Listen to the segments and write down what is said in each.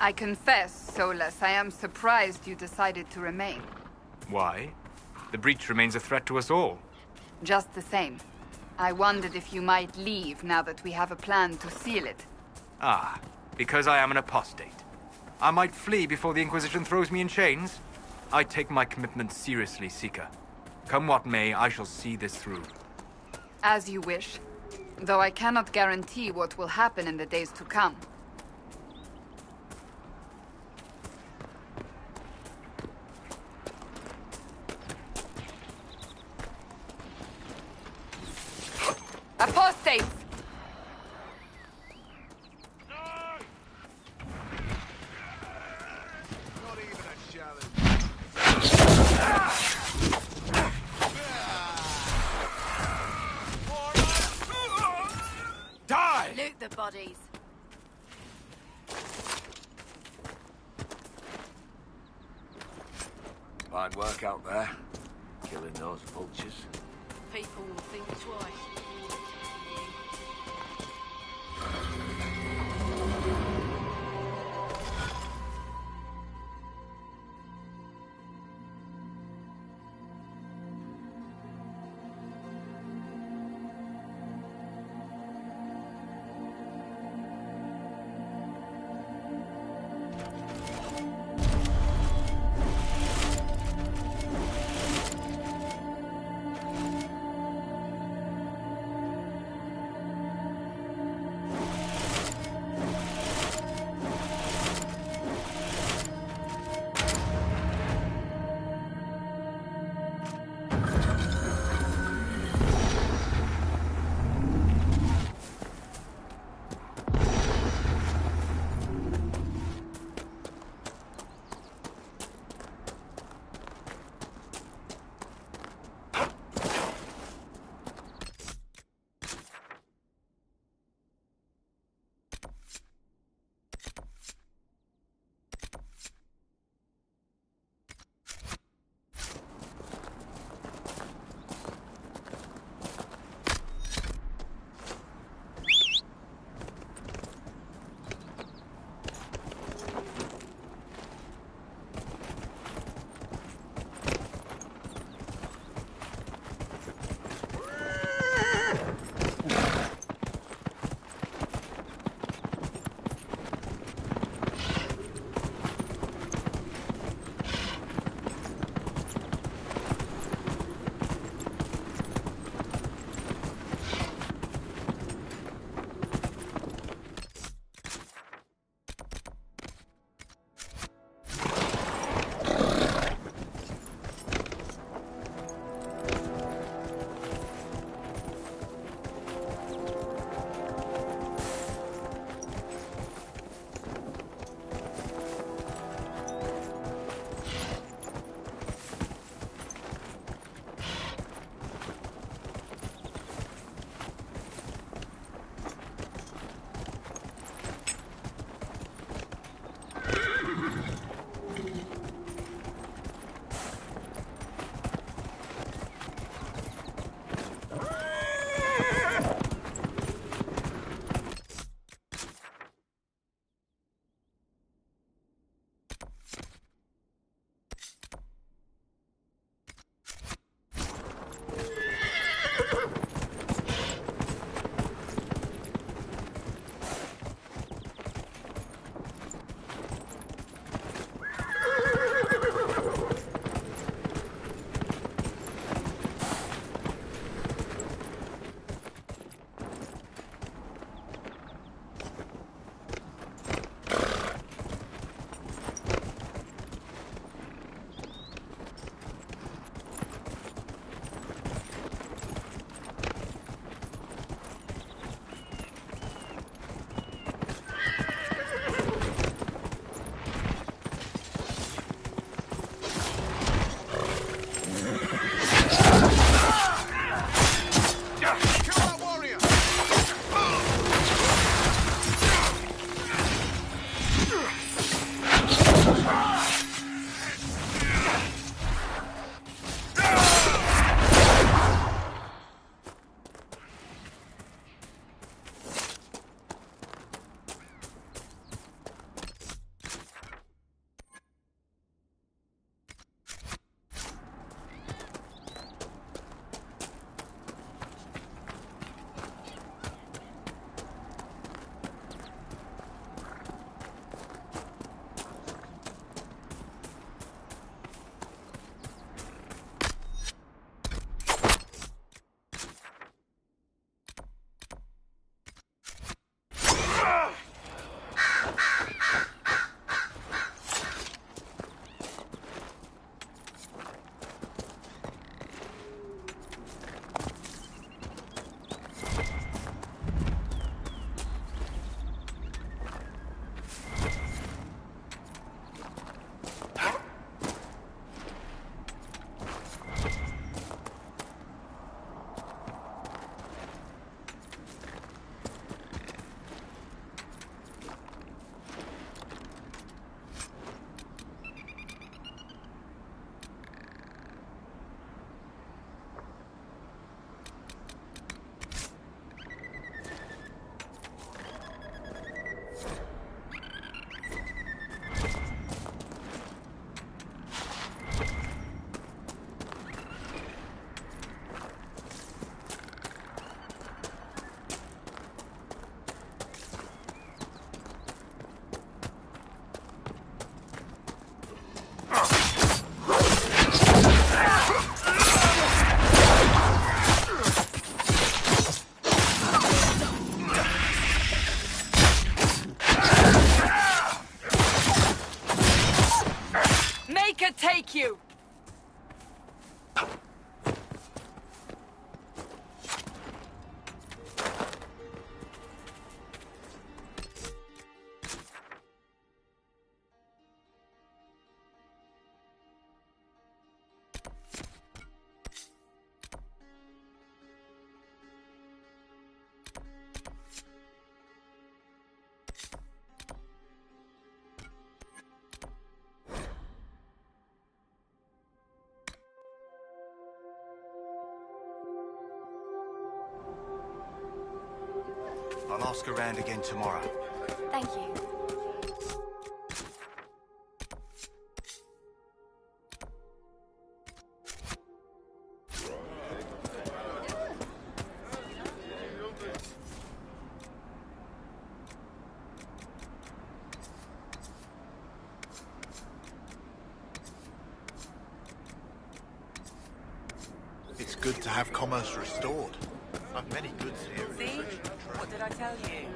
I confess, Solus, I am surprised you decided to remain. Why? The breach remains a threat to us all. Just the same. I wondered if you might leave now that we have a plan to seal it. Ah, because I am an apostate. I might flee before the Inquisition throws me in chains? I take my commitment seriously, Seeker. Come what may, I shall see this through. As you wish. Though I cannot guarantee what will happen in the days to come. Apostates! Not even a challenge. Die! Loot the bodies. Fine work out there. Killing those vultures. People will think twice. take you! I'll ask around again tomorrow. Thank you. It's good to have commerce restored. I've many goods here. See? What did I tell you?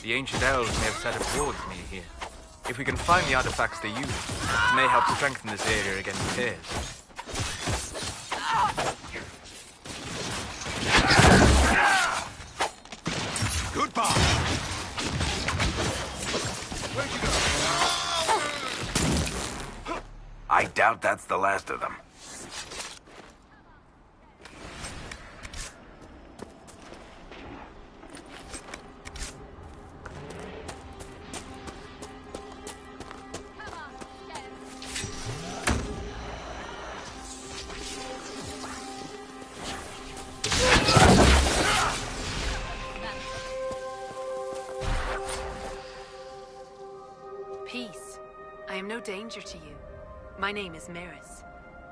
The ancient elves may have set up wards near here. If we can find the artifacts they use, it may help strengthen this area against tears. Goodbye! Where'd you go? I doubt that's the last of them. Peace. I am no danger to you. My name is Maris.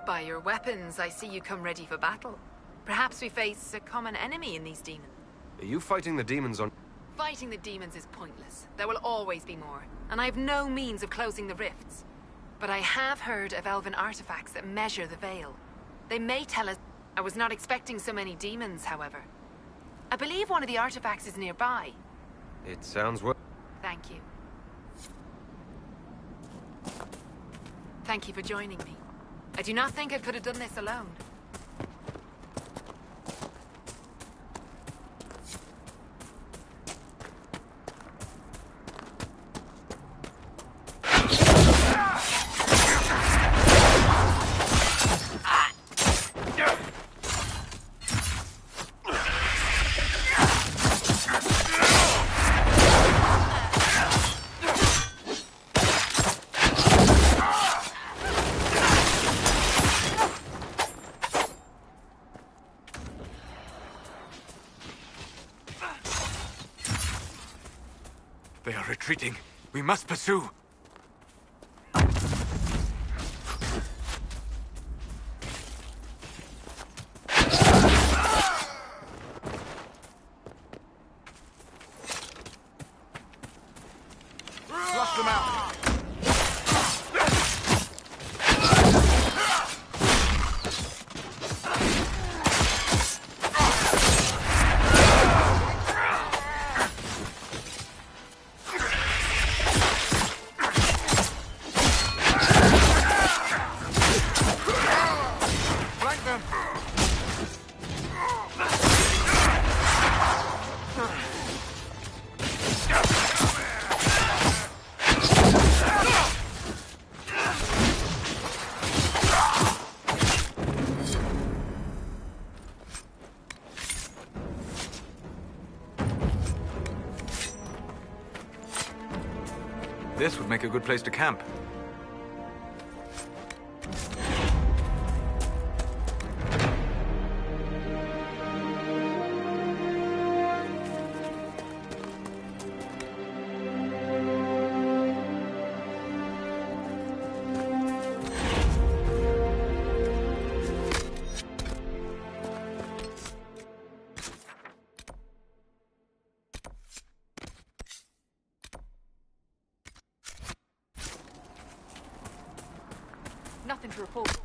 By your weapons, I see you come ready for battle. Perhaps we face a common enemy in these demons. Are you fighting the demons on... Fighting the demons is pointless. There will always be more, and I have no means of closing the rifts. But I have heard of elven artifacts that measure the veil. They may tell us... I was not expecting so many demons, however. I believe one of the artifacts is nearby. It sounds well... Thank you. Thank you for joining me. I do not think I could have done this alone. retreating. We must pursue. Flush them out. Flank them. This would make a good place to camp. Nothing to report.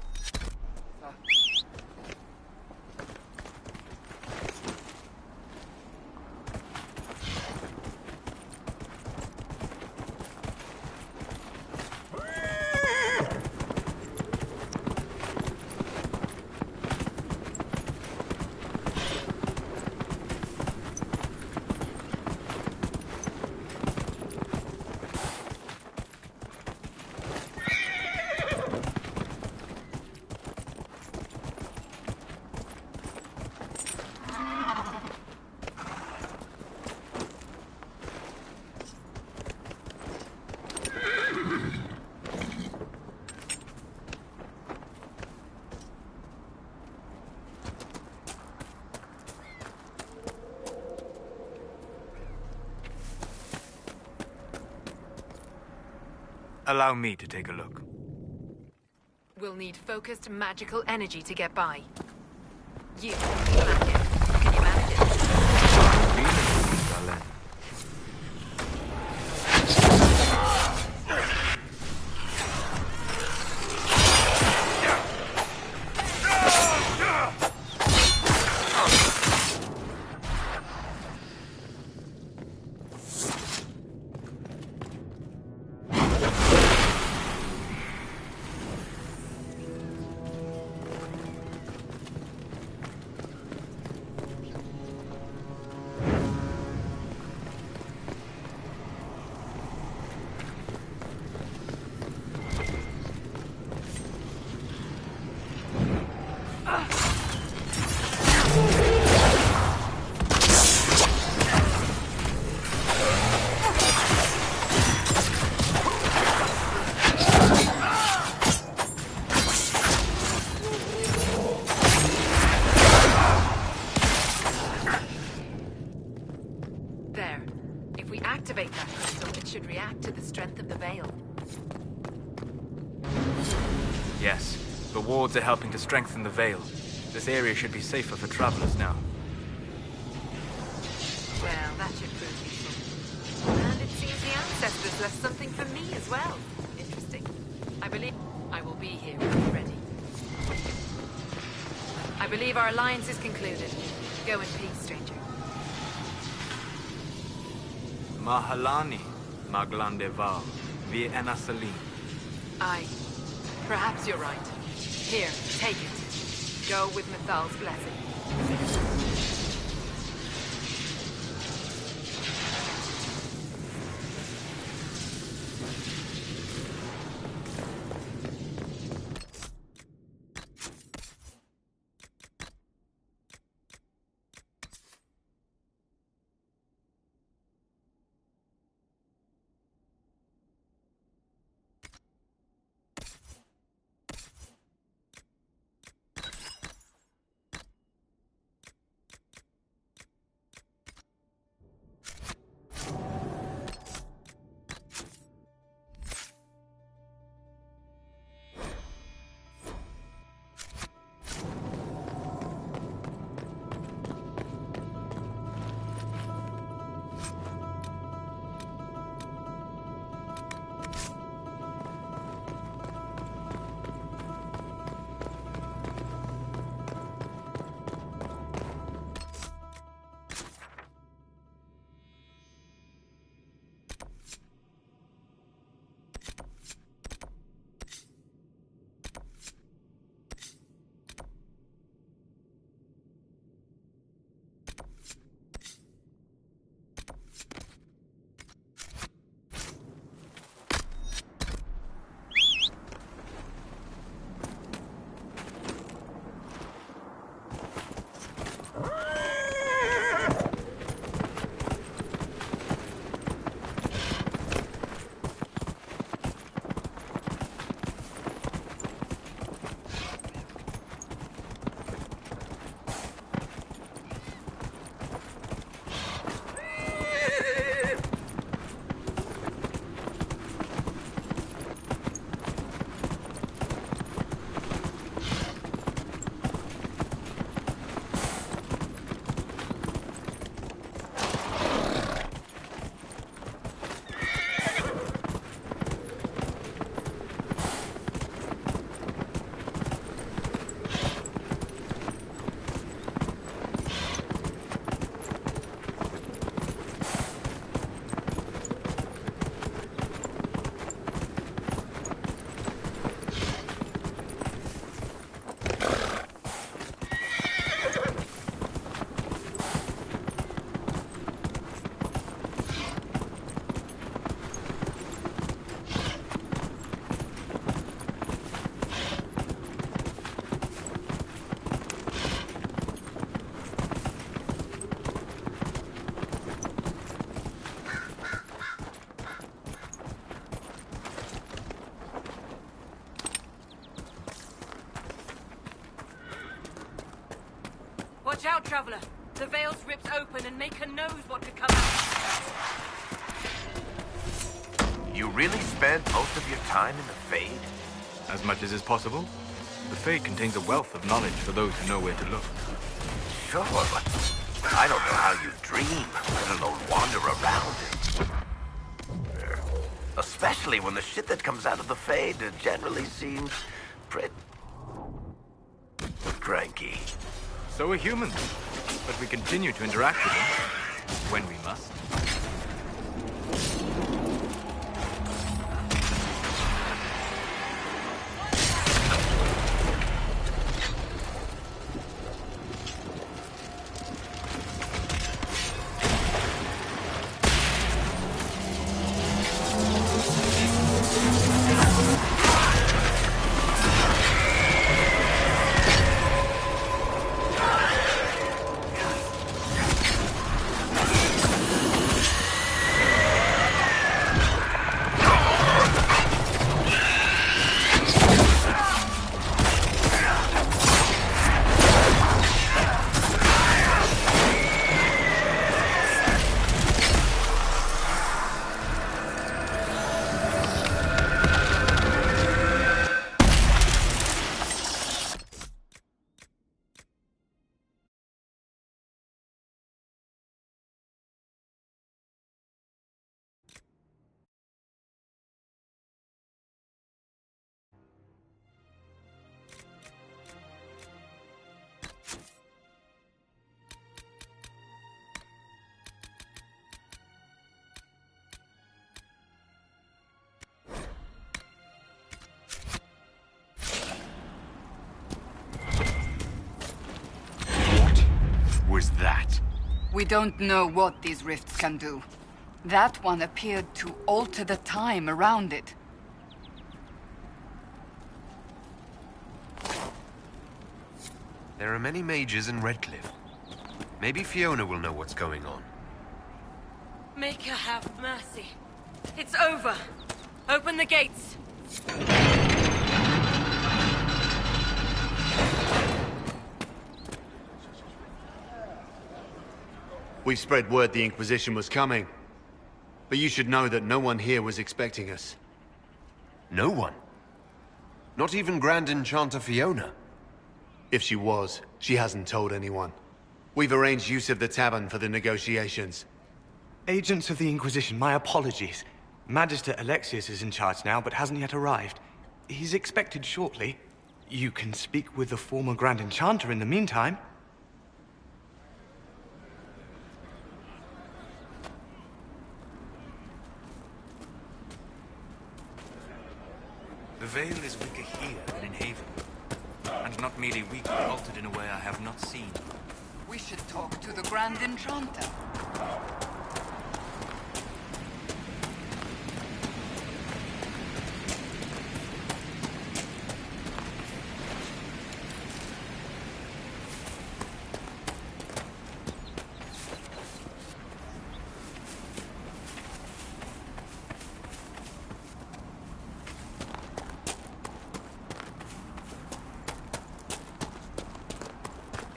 Allow me to take a look. We'll need focused magical energy to get by. You, Blanket, can you manage it? There. If we activate that crystal, it should react to the strength of the veil. Yes, the wards are helping to strengthen the veil. This area should be safer for travelers now. Well, that should prove useful. And it seems the ancestors left something for me as well. Interesting. I believe I will be here when you're ready. I believe our alliance is concluded. Go in peace, stranger. Mahalani, Maglandeval, Vi Enasalim. Perhaps you're right. Here, take it. Go with Mithal's blessing. Watch out, Traveler. The veil's ripped open and Maker knows what could come out. You really spent most of your time in the Fade? As much as is possible. The Fade contains a wealth of knowledge for those who know where to look. Sure, but I don't know how you dream, let alone wander around it. Especially when the shit that comes out of the Fade generally seems pretty cranky. So are humans. But we continue to interact with them when we must. Was that? We don't know what these rifts can do. That one appeared to alter the time around it. There are many mages in Redcliffe. Maybe Fiona will know what's going on. Maker have mercy. It's over. Open the gates. We've spread word the Inquisition was coming. But you should know that no one here was expecting us. No one? Not even Grand Enchanter Fiona? If she was, she hasn't told anyone. We've arranged use of the tavern for the negotiations. Agents of the Inquisition, my apologies. Magister Alexius is in charge now, but hasn't yet arrived. He's expected shortly. You can speak with the former Grand Enchanter in the meantime. The Veil is weaker here than in Haven. And not merely weak, but altered in a way I have not seen. We should talk to the Grand Enchanter.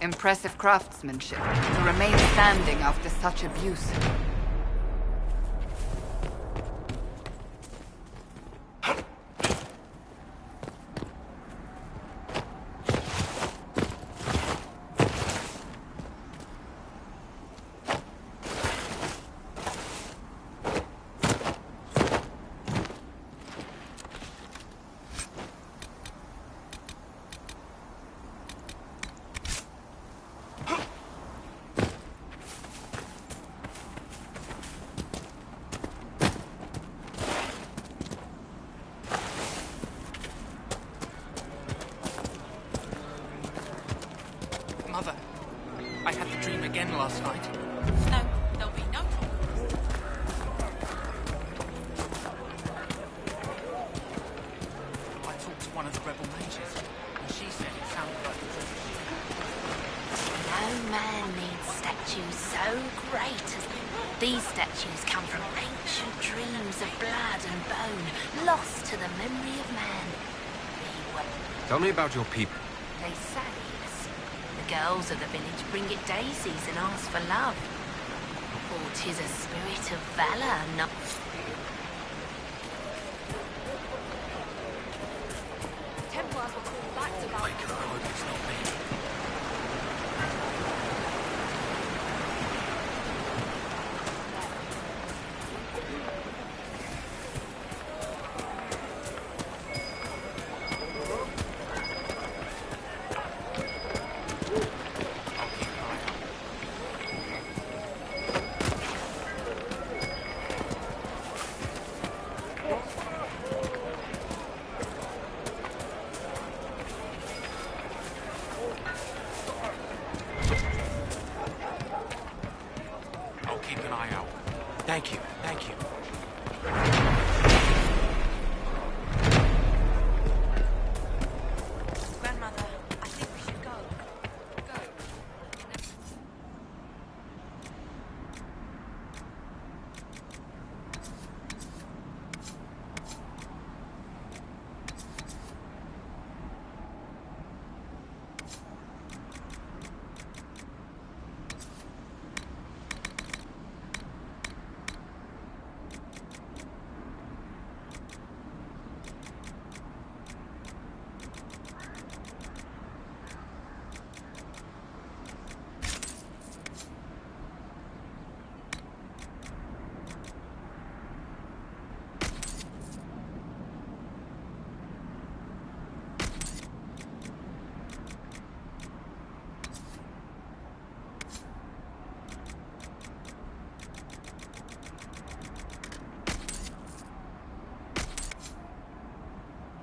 Impressive craftsmanship to remain standing after such abuse. Mother, I had the dream again last night. No, there'll be no problem. I talked to one of the rebel mages, and she said it sounded like the dream. No man needs statues so great as these statues come from ancient dreams of blood and bone, lost to the memory of man. Tell me about your people. They say the girls of the village bring it daisies and ask for love. Or 'tis a spirit of valor, not... Templars were called back to Val. I can hope it's not me. Thank you, thank you. Grandmother, I think we should go. Go.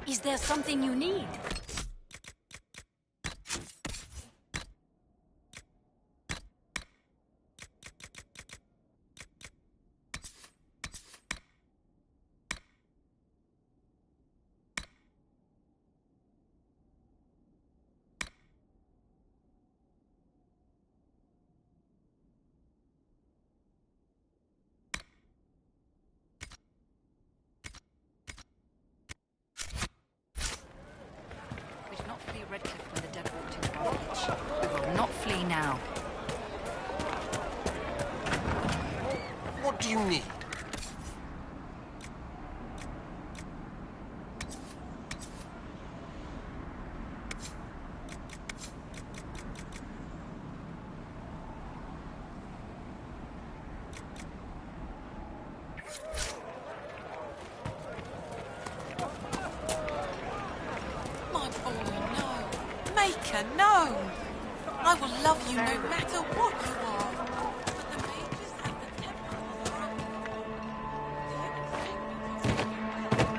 Is there something you need? We did not flee Redcliffe when the dead walked into our village. We will not flee now. What do you need? My boy, no. Maker, no. I will love you no matter what you are. But the mages and the Templars...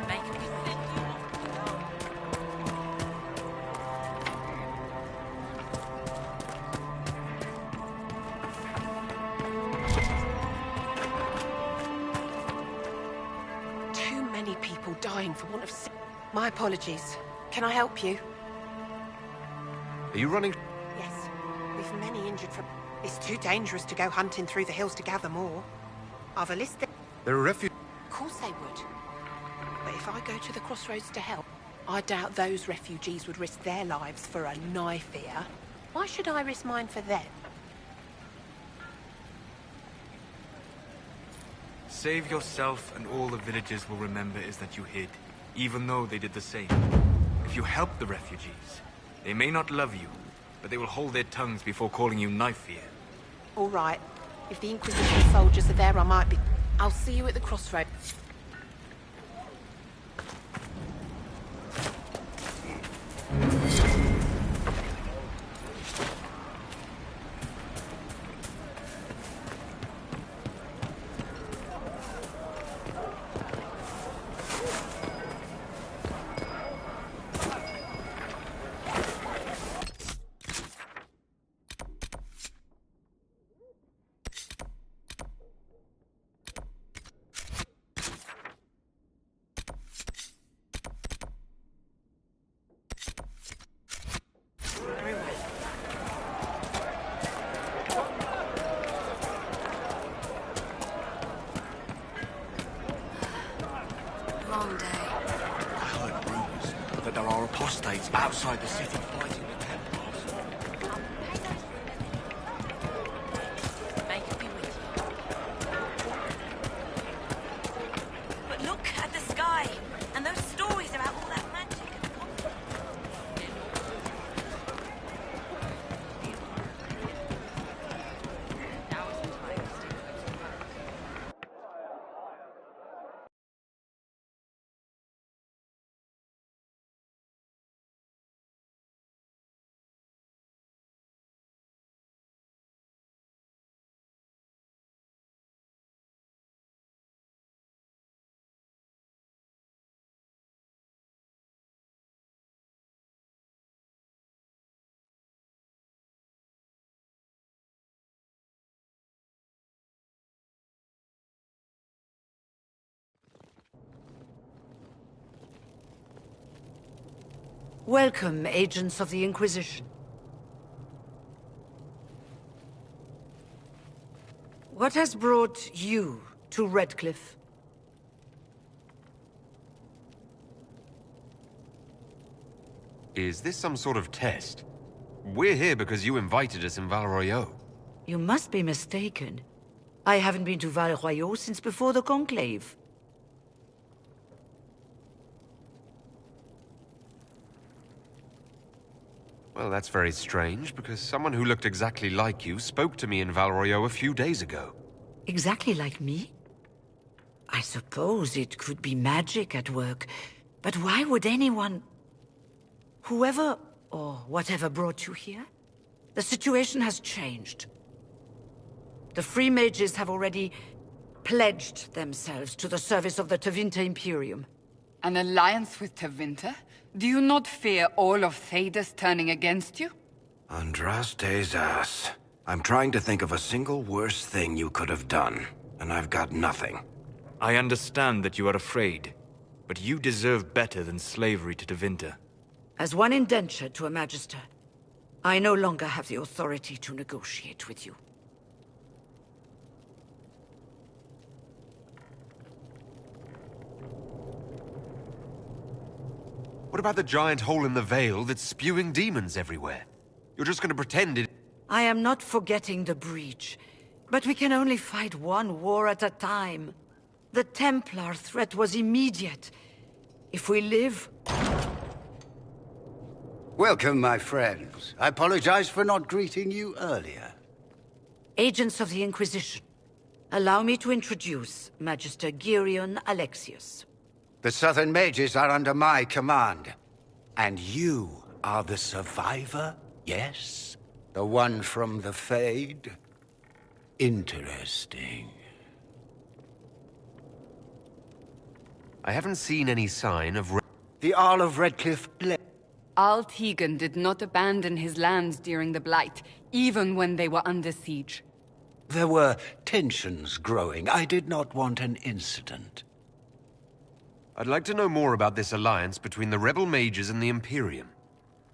Maker, we send you off. Too many people dying for want of... My apologies. Can I help you? Are you running? Yes. We've many injured from... It's too dangerous to go hunting through the hills to gather more. I've a list that... There are refugees. Of course they would. But if I go to the crossroads to help, I doubt those refugees would risk their lives for a knife here. Why should I risk mine for them? Save yourself, and all the villagers will remember is that you hid, even though they did the same. If you help the refugees, they may not love you, but they will hold their tongues before calling you knife ear. All right. If the Inquisition soldiers are there, I might be... I'll see you at the crossroads. Long day. I heard rumors that there are apostates outside the city fighting the Templars. Welcome, agents of the Inquisition. What has brought you to Redcliffe? Is this some sort of test? We're here because you invited us in Val Royeaux. You must be mistaken. I haven't been to Val Royeaux since before the Conclave. Well, that's very strange, because someone who looked exactly like you spoke to me in Val Royeaux a few days ago. Exactly like me? I suppose it could be magic at work, but why would anyone... Whoever or whatever brought you here? The situation has changed. The Free Mages have already pledged themselves to the service of the Tevinter Imperium. An alliance with Tevinter? Do you not fear all of Thedas turning against you? Andraste's ass. I'm trying to think of a single worse thing you could have done, and I've got nothing. I understand that you are afraid, but you deserve better than slavery to Tevinter. As one indentured to a Magister, I no longer have the authority to negotiate with you. What about the giant hole in the Vale that's spewing demons everywhere? You're just going to pretend it... I am not forgetting the breach, but we can only fight one war at a time. The Templar threat was immediate. If we live... Welcome, my friends. I apologize for not greeting you earlier. Agents of the Inquisition, allow me to introduce Magister Girion Alexius. The Southern Mages are under my command. And you are the survivor, yes? The one from the Fade? Interesting. I haven't seen any sign of... The Arl of Redcliffe... Al Tegan did not abandon his lands during the Blight, even when they were under siege. There were tensions growing. I did not want an incident. I'd like to know more about this alliance between the rebel mages and the Imperium.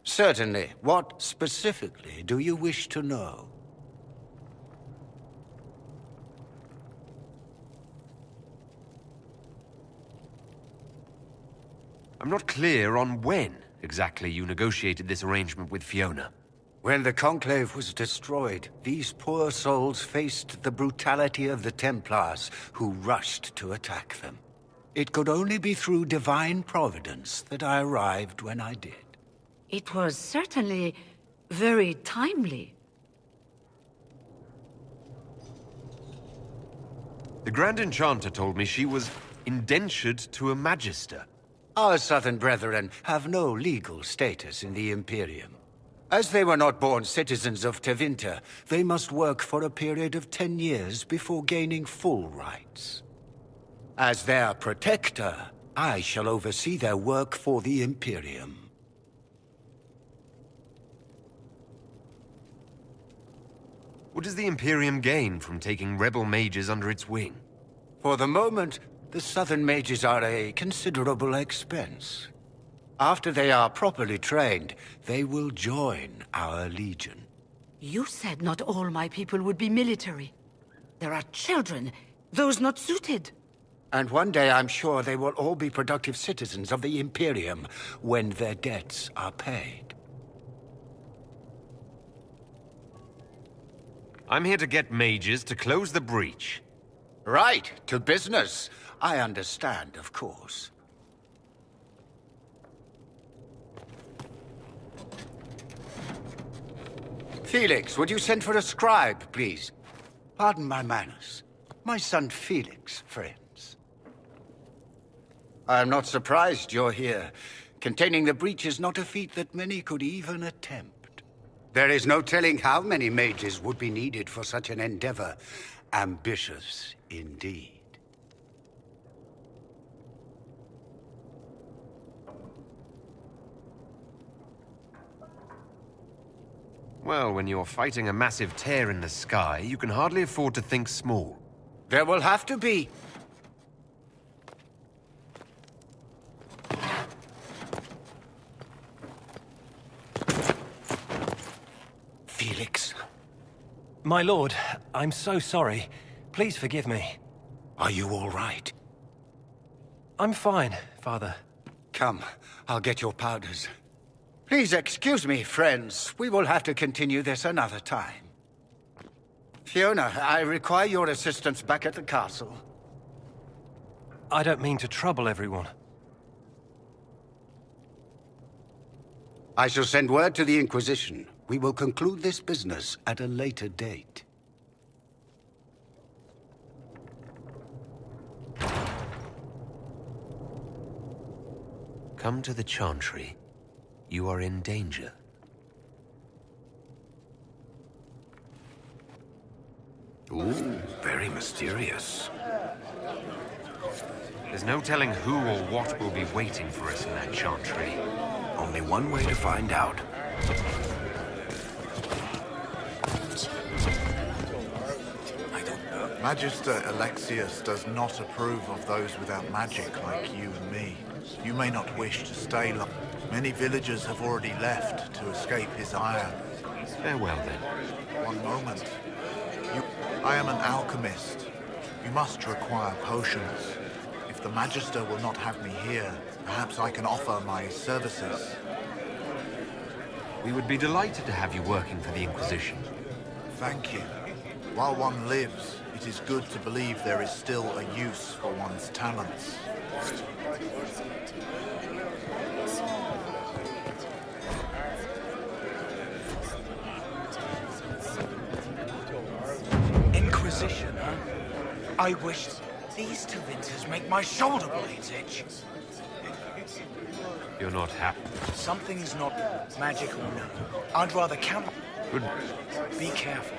Certainly. What specifically do you wish to know? I'm not clear on when exactly you negotiated this arrangement with Fiona. When the Conclave was destroyed, these poor souls faced the brutality of the Templars, who rushed to attack them. It could only be through divine providence that I arrived when I did. It was certainly very timely. The Grand Enchanter told me she was indentured to a Magister. Our Southern brethren have no legal status in the Imperium. As they were not born citizens of Tevinter, they must work for a period of 10 years before gaining full rights. As their protector, I shall oversee their work for the Imperium. What does the Imperium gain from taking rebel mages under its wing? For the moment, the Southern Mages are a considerable expense. After they are properly trained, they will join our Legion. You said not all my people would be military. There are children, those not suited. And one day I'm sure they will all be productive citizens of the Imperium when their debts are paid. I'm here to get mages to close the breach. Right, to business. I understand, of course. Felix, would you send for a scribe, please? Pardon my manners. My son Felix, friends. I'm not surprised you're here. Containing the breach is not a feat that many could even attempt. There is no telling how many mages would be needed for such an endeavor. Ambitious, indeed. Well, when you're fighting a massive tear in the sky, you can hardly afford to think small. There will have to be. fix? My lord, I'm so sorry. Please forgive me. Are you all right? I'm fine, Father. Come, I'll get your powders. Please excuse me, friends. We will have to continue this another time. Fiona, I require your assistance back at the castle. I don't mean to trouble everyone. I shall send word to the Inquisition. We will conclude this business at a later date. Come to the Chantry. You are in danger. Ooh, very mysterious. There's no telling who or what will be waiting for us in that Chantry. Only one way to find out. Magister Alexius does not approve of those without magic like you and me. You may not wish to stay long. Many villagers have already left to escape his ire. Farewell, then. One moment. I am an alchemist. You must require potions. If the Magister will not have me here, perhaps I can offer my services. We would be delighted to have you working for the Inquisition. Thank you. While one lives, it is good to believe there is still a use for one's talents. Inquisition, huh? I wish these two winters make my shoulder blades itch. You're not happy. Something's not magical, no. I'd rather count. Good. Be careful.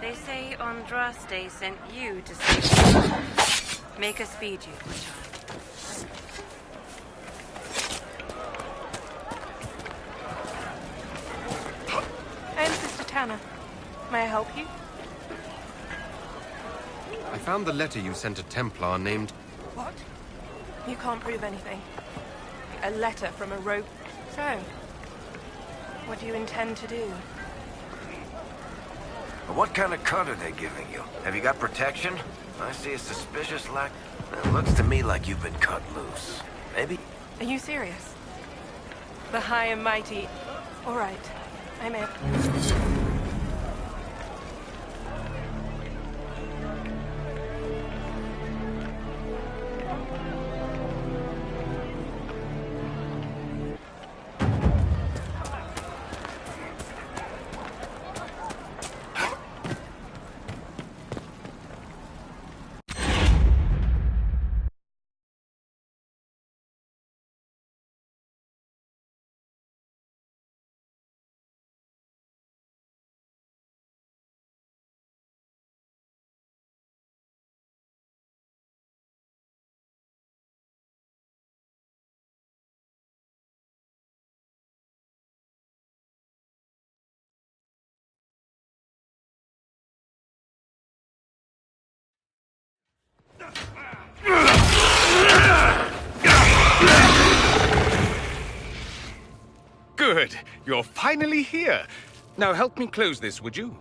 They say Andraste sent you to save. Make us feed you, my child. I am Sister Tanner. May I help you? I found the letter you sent a Templar named... What? You can't prove anything. A letter from a rogue. So, what do you intend to do? What kind of cut are they giving you? Have you got protection? I see a suspicious lack. It looks to me like you've been cut loose. Maybe? Are you serious? The high and mighty... All right, I'm in. Good. You're finally here. Now help me close this, would you?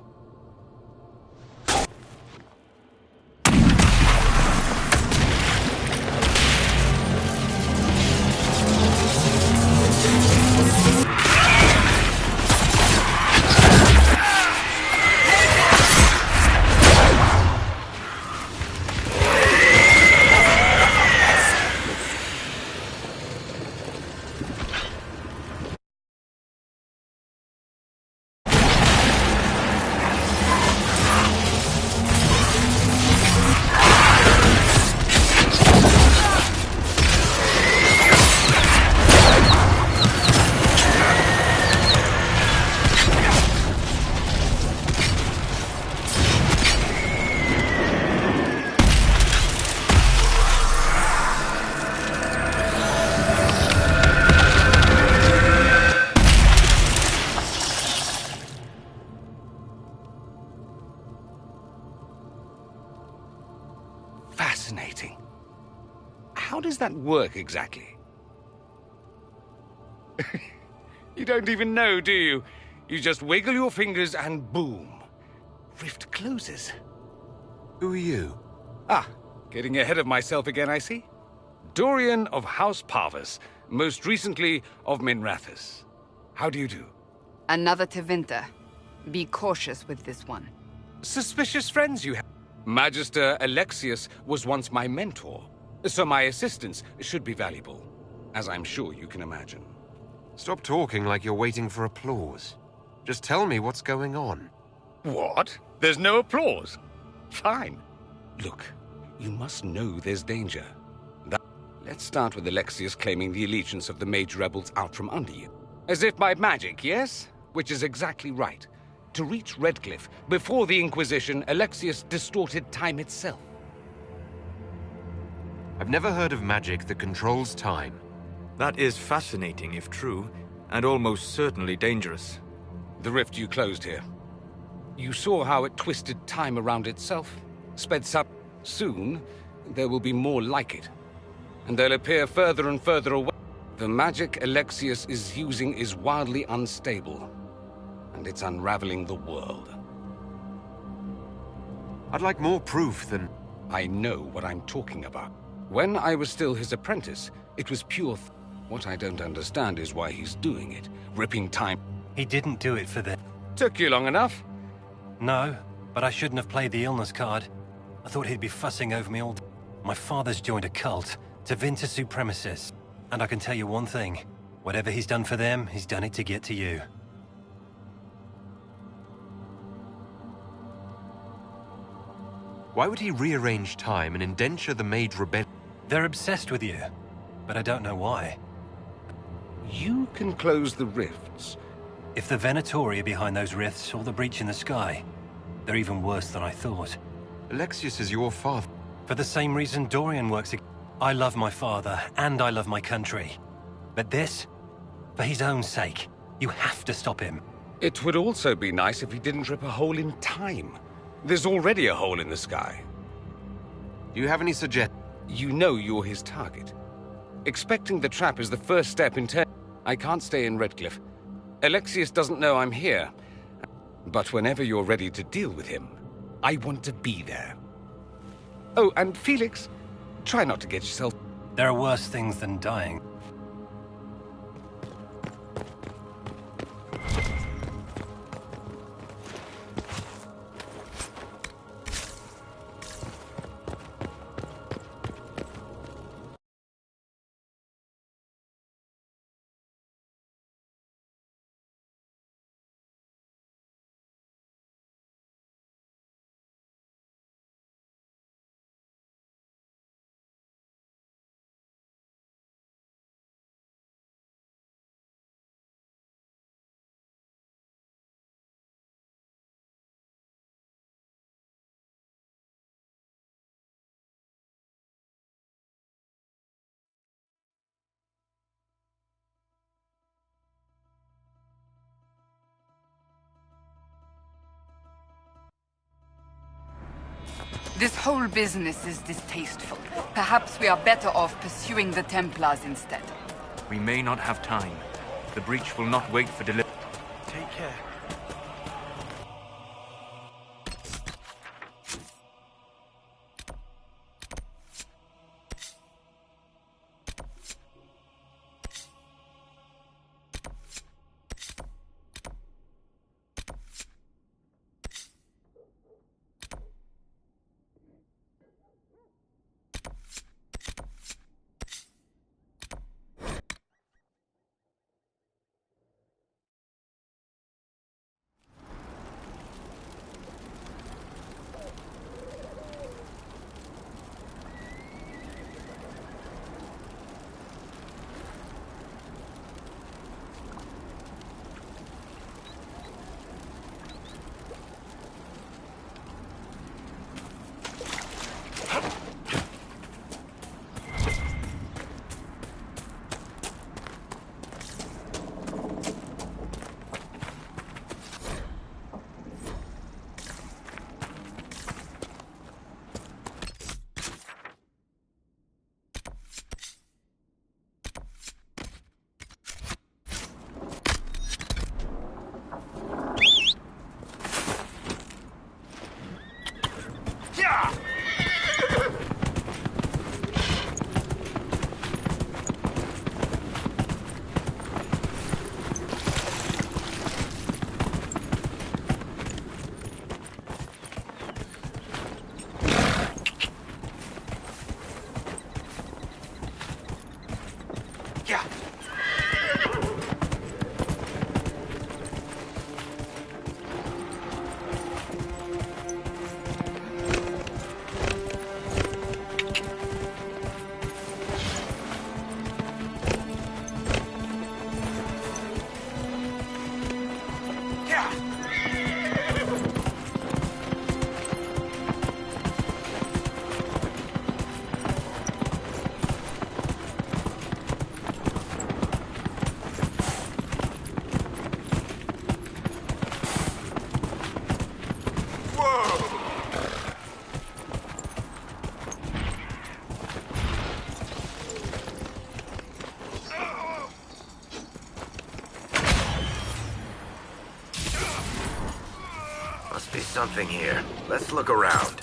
Fascinating. How does that work exactly? You don't even know, do you? You just wiggle your fingers and boom. Rift closes. Who are you? Ah, getting ahead of myself again, I see. Dorian of House Parvus, most recently of Minrathous. How do you do? Another Tevinter. Be cautious with this one. Suspicious friends you have. Magister Alexius was once my mentor, so my assistance should be valuable, as I'm sure you can imagine. Stop talking like you're waiting for applause. Just tell me what's going on. What? There's no applause? Fine. Look, you must know there's danger. Let's start with Alexius claiming the allegiance of the mage rebels out from under you. As if by magic, yes? Which is exactly right. To reach Redcliffe, before the Inquisition, Alexius distorted time itself. I've never heard of magic that controls time. That is fascinating if true, and almost certainly dangerous. The rift you closed here. You saw how it twisted time around itself, sped up. Soon, there will be more like it. And they'll appear further and further away. The magic Alexius is using is wildly unstable, and it's unraveling the world. I'd like more proof than... I know what I'm talking about. When I was still his apprentice, it was pure... What I don't understand is why he's doing it, ripping time. He didn't do it for the... Took you long enough? No, but I shouldn't have played the illness card. I thought he'd be fussing over me all day. My father's joined a cult, Tevinter Supremacists. And I can tell you one thing. Whatever he's done for them, he's done it to get to you. Why would he rearrange time and indenture the Mage Rebellion? They're obsessed with you, but I don't know why. You can close the rifts. If the Venatori are behind those rifts or the breach in the sky, they're even worse than I thought. Alexius is your father. For the same reason Dorian works again. I love my father, and I love my country. But this, for his own sake, you have to stop him. It would also be nice if he didn't rip a hole in time. There's already a hole in the sky. Do you have any suggestions? You know you're his target. Expecting the trap is the first step in I can't stay in Redcliffe. Alexius doesn't know I'm here. But whenever you're ready to deal with him, I want to be there. Oh, and Felix, try not to get yourself... There are worse things than dying. This whole business is distasteful. Perhaps we are better off pursuing the Templars instead. We may not have time. The breach will not wait for delivery. Take care. something here. Let's look around.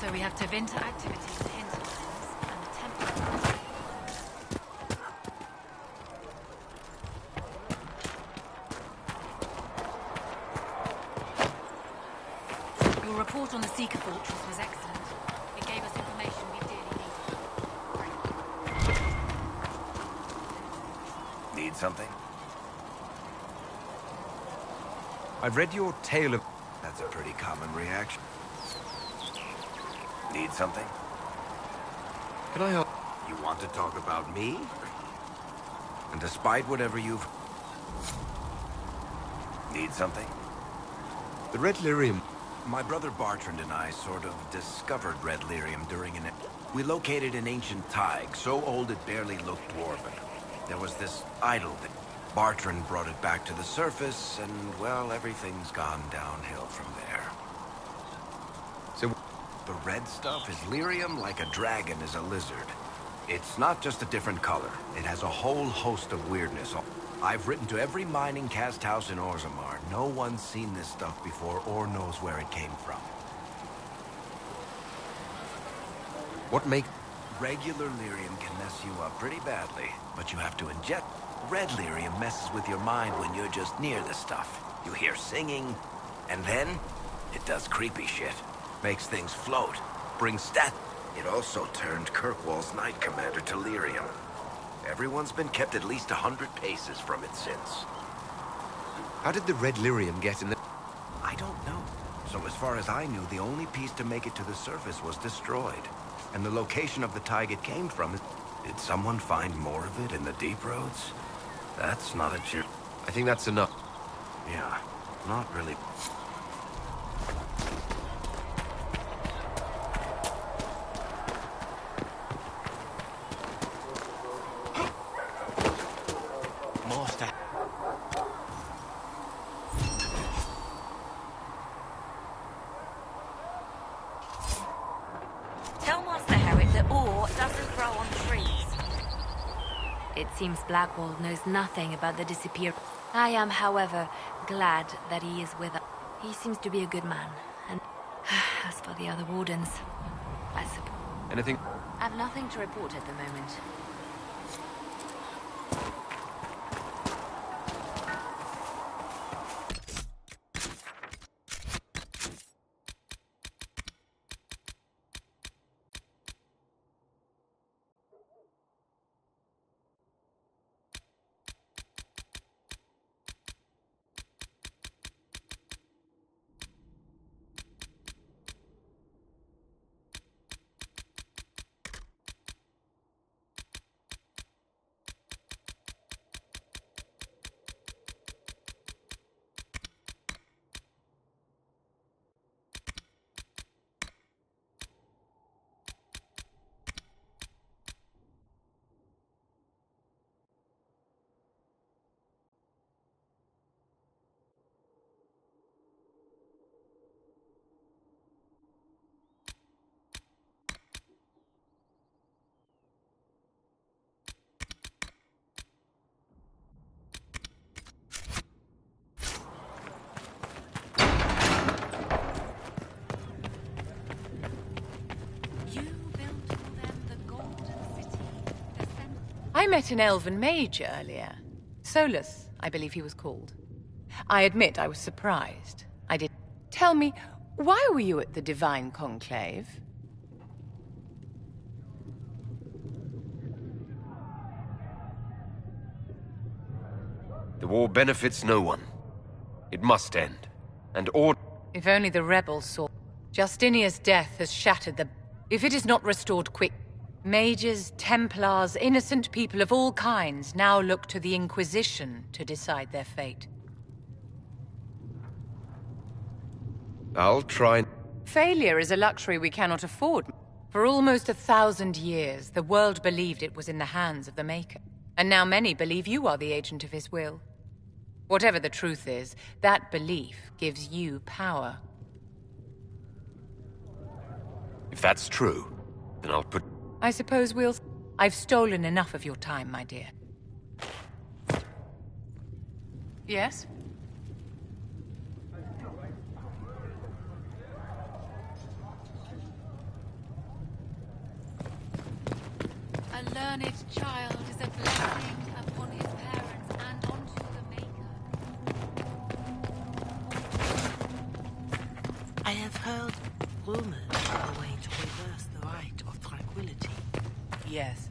So we have Tevinter activities, hinterlands, and the Templar. Your report on the Seeker Fortress was excellent. It gave us information we dearly needed. Need something? I've read your tale of... That's a pretty common reaction. Need something? Can I help? You want to talk about me? And despite whatever you've... Need something? The Red Lyrium... My brother Bartrand and I sort of discovered Red Lyrium during an... We located an ancient Tig, so old it barely looked dwarven. There was this idol that... Bartrand brought it back to the surface, and, well, everything's gone downhill from there. So... The red stuff is lyrium like a dragon is a lizard. It's not just a different color. It has a whole host of weirdness. I've written to every mining cast house in Orzammar. No one's seen this stuff before or knows where it came from. What make... Regular lyrium can mess you up pretty badly, but you have to inject... Red lyrium messes with your mind when you're just near the stuff. You hear singing, and then it does creepy shit. Makes things float, brings stat. It also turned Kirkwall's Knight Commander to lyrium. Everyone's been kept at least 100 paces from it since. How did the Red Lyrium get in the... I don't know. So as far as I knew, the only piece to make it to the surface was destroyed. And the location of the Tig it came from is... Did someone find more of it in the deep roads? That's not a cheer. I think that's enough. Yeah, not really. Master. Tell Master Herrick that ore doesn't grow on trees. It seems Blackwall knows nothing about the disappearance. I am, however, glad that he is with us. He seems to be a good man. And as for the other wardens, I suppose... Anything? I've nothing to report at the moment. I met an elven mage earlier. Solus, I believe he was called. I admit I was surprised. I did. Tell me, why were you at the Divine Conclave? The war benefits no one. It must end. And order... If only the rebels saw... Justinia's death has shattered the... If it is not restored quick... Mages, Templars, innocent people of all kinds now look to the Inquisition to decide their fate. I'll try... Failure is a luxury we cannot afford. For almost 1,000 years, the world believed it was in the hands of the Maker. And now many believe you are the agent of his will. Whatever the truth is, that belief gives you power. If that's true, then I'll put... I suppose we'll... I've stolen enough of your time, my dear. Yes? learned child is a blessing upon his parents and onto the Maker. I have heard rumors of a way to reverse the rite of tranquility. Yes.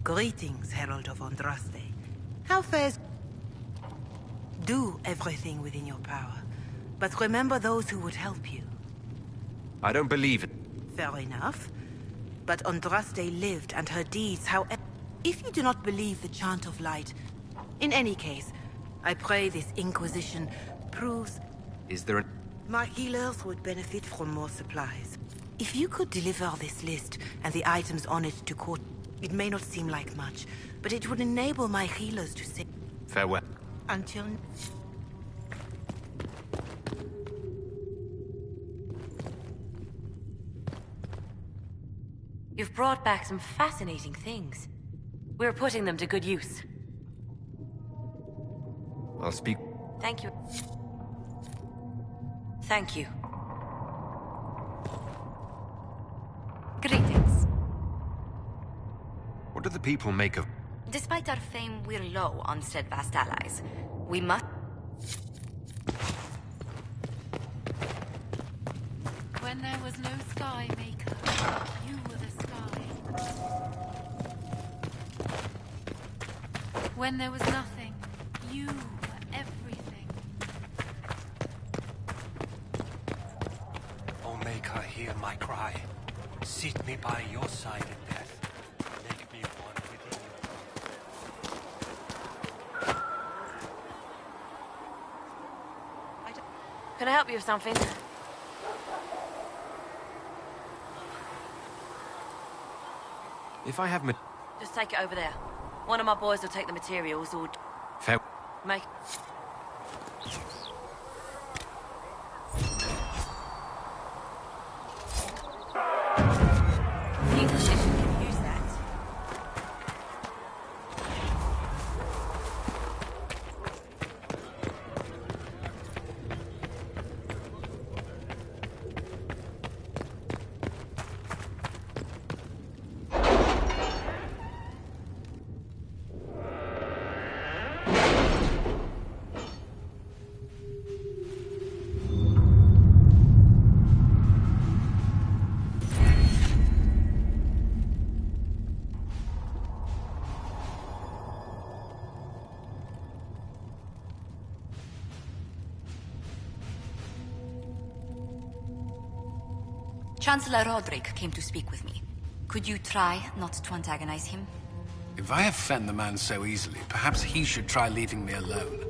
Greetings, Herald of Andraste. How fares... Do everything within your power, but remember those who would help you. I don't believe it. Fair enough. But Andraste lived, and her deeds, however... If you do not believe the Chant of Light, in any case, I pray this Inquisition proves... Is there an... My healers would benefit from more supplies. If you could deliver this list and the items on it to court, it may not seem like much, but it would enable my healers to say... Farewell. Until... You've brought back some fascinating things. We're putting them to good use. I'll speak. Thank you. Thank you. Greetings. What do the people make of... Despite our fame, we're low on steadfast allies. We must... When there was no sky maker, you were the sky. When there was nothing, you were everything. O Maker, hear my cry. Seat me by your side in death. Make me one within you. Can I help you with something? If I have Just take it over there. One of my boys will take the materials or... Fair... Make... English can use that. Chancellor Roderick came to speak with me. Could you try not to antagonize him? If I offend the man so easily, perhaps he should try leaving me alone.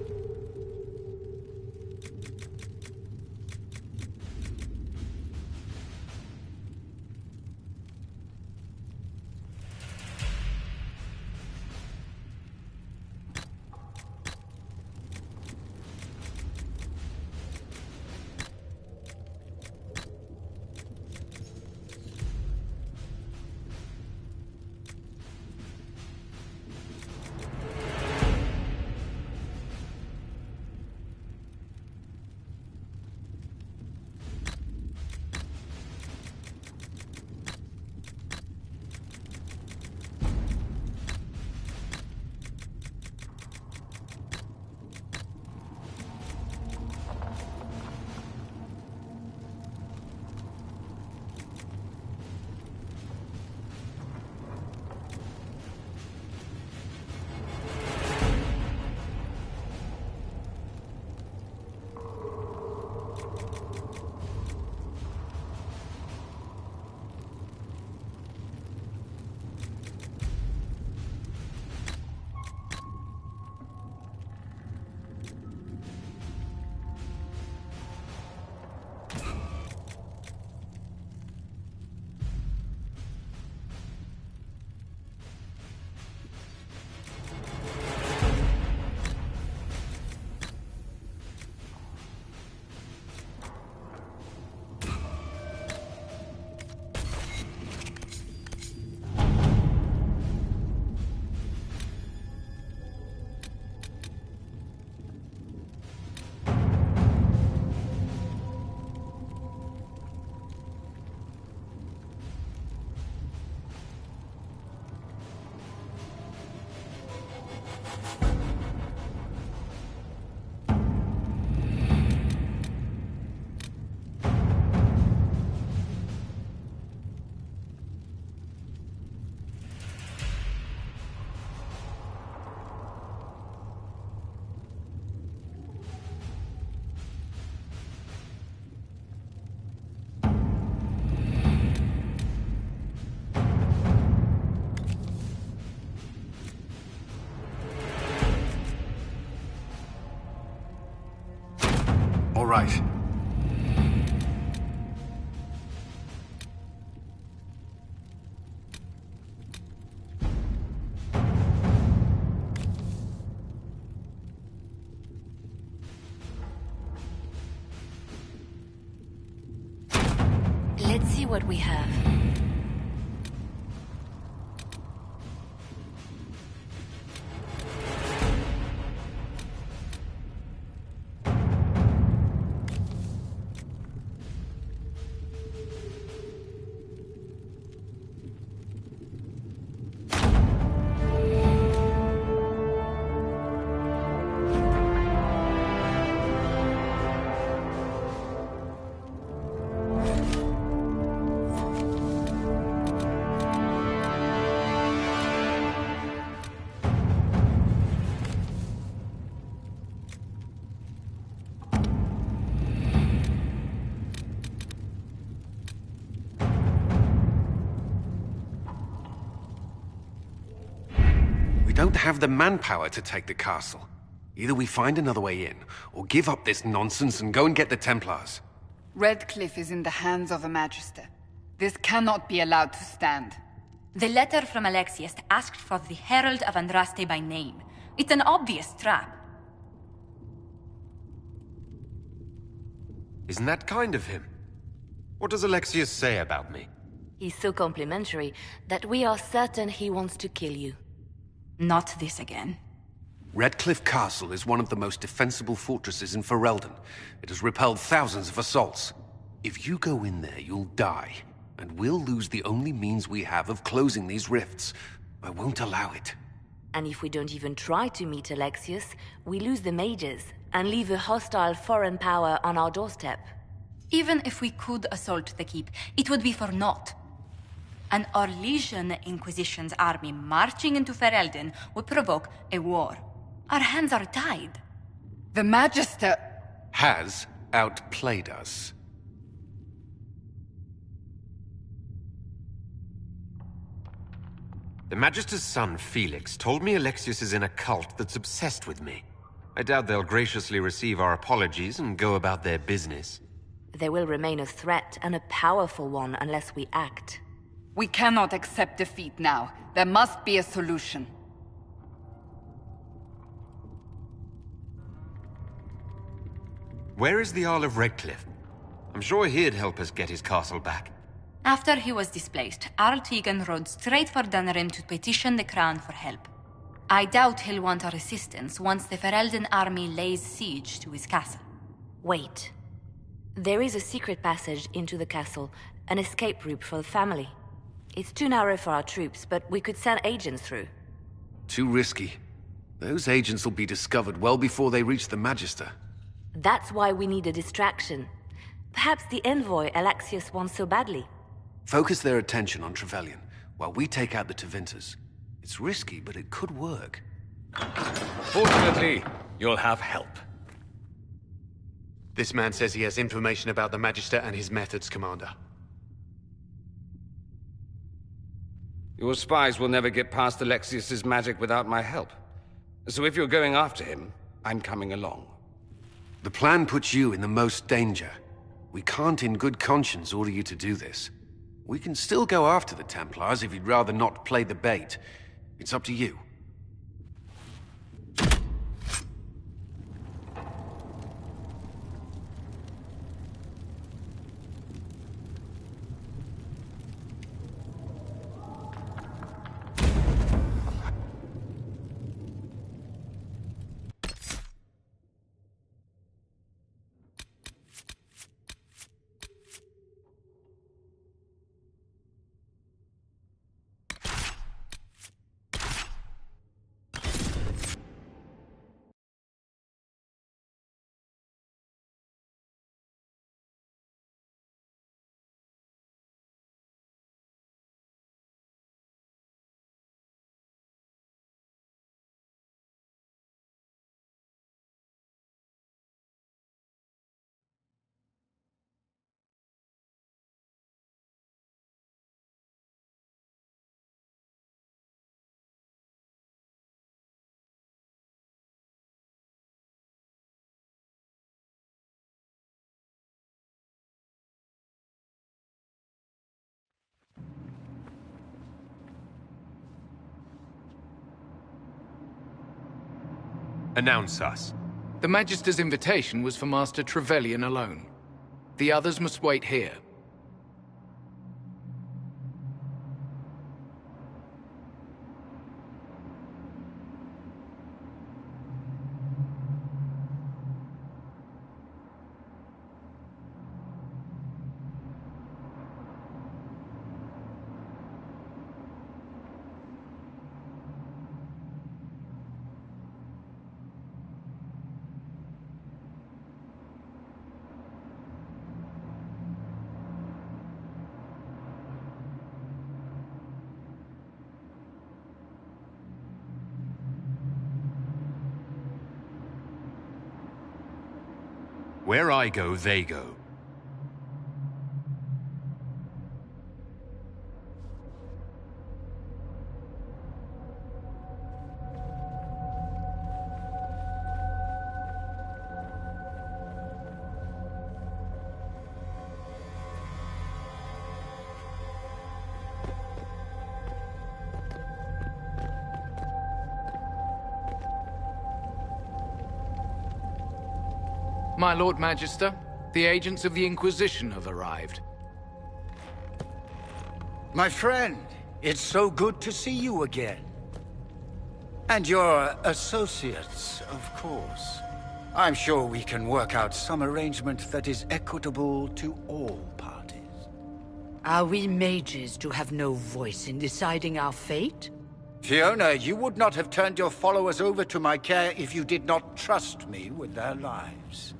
right. Let's see what we have. We don't have the manpower to take the castle. Either we find another way in, or give up this nonsense and go and get the Templars. Redcliffe is in the hands of a Magister. This cannot be allowed to stand. The letter from Alexius asked for the Herald of Andraste by name. It's an obvious trap. Isn't that kind of him? What does Alexius say about me? He's so complimentary that we are certain he wants to kill you. Not this again. Redcliffe Castle is one of the most defensible fortresses in Ferelden. It has repelled thousands of assaults. If you go in there, you'll die. And we'll lose the only means we have of closing these rifts. I won't allow it. And if we don't even try to meet Alexius, we lose the mages and leave a hostile foreign power on our doorstep. Even if we could assault the keep, it would be for naught. An Orlesian Inquisition's army marching into Ferelden would provoke a war. Our hands are tied. The Magister has outplayed us. The Magister's son, Felix, told me Alexius is in a cult that's obsessed with me. I doubt they'll graciously receive our apologies and go about their business. They will remain a threat, and a powerful one, unless we act. We cannot accept defeat now. There must be a solution. Where is the Jarl of Redcliffe? I'm sure he'd help us get his castle back. After he was displaced, Arl Tegan rode straight for Dunnerin to petition the Crown for help. I doubt he'll want our assistance once the Ferelden army lays siege to his castle. Wait. There is a secret passage into the castle, an escape route for the family. It's too narrow for our troops, but we could send agents through. Too risky. Those agents will be discovered well before they reach the Magister. That's why we need a distraction. Perhaps the envoy Alexius wants so badly. Focus their attention on Trevelyan, while we take out the Tevinters. It's risky, but it could work. Fortunately, you'll have help. This man says he has information about the Magister and his methods, Commander. Your spies will never get past Alexius's magic without my help. So if you're going after him, I'm coming along. The plan puts you in the most danger. We can't in good conscience order you to do this. We can still go after the Templars if you'd rather not play the bait. It's up to you. Announce us. The Magister's invitation was for Master Trevelyan alone. The others must wait here. Where I go, they go. My Lord Magister, the agents of the Inquisition have arrived. My friend, it's so good to see you again. And your associates, of course. I'm sure we can work out some arrangement that is equitable to all parties. Are we mages to have no voice in deciding our fate? Fiona, you would not have turned your followers over to my care if you did not trust me with their lives.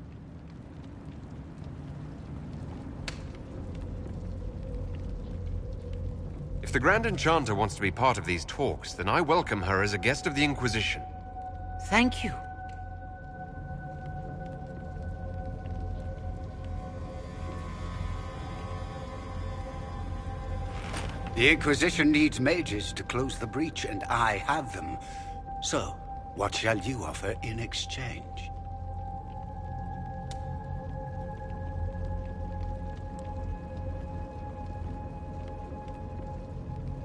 If the Grand Enchanter wants to be part of these talks, then I welcome her as a guest of the Inquisition. Thank you. The Inquisition needs mages to close the breach, and I have them. So, what shall you offer in exchange?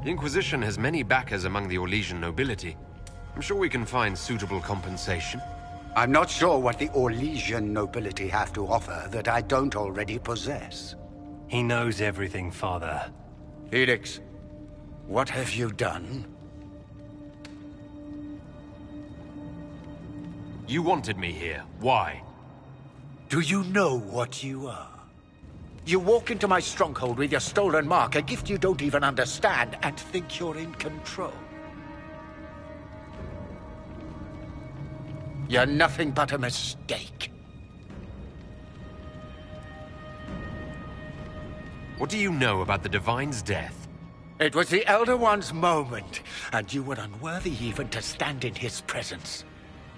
The Inquisition has many backers among the Orlesian nobility. I'm sure we can find suitable compensation. I'm not sure what the Orlesian nobility have to offer that I don't already possess. He knows everything, Father. Felix, what have you done? You wanted me here. Why? Do you know what you are? You walk into my stronghold with your stolen mark, a gift you don't even understand, and think you're in control. You're nothing but a mistake. What do you know about the Divine's death? It was the Elder One's moment, and you were unworthy even to stand in his presence.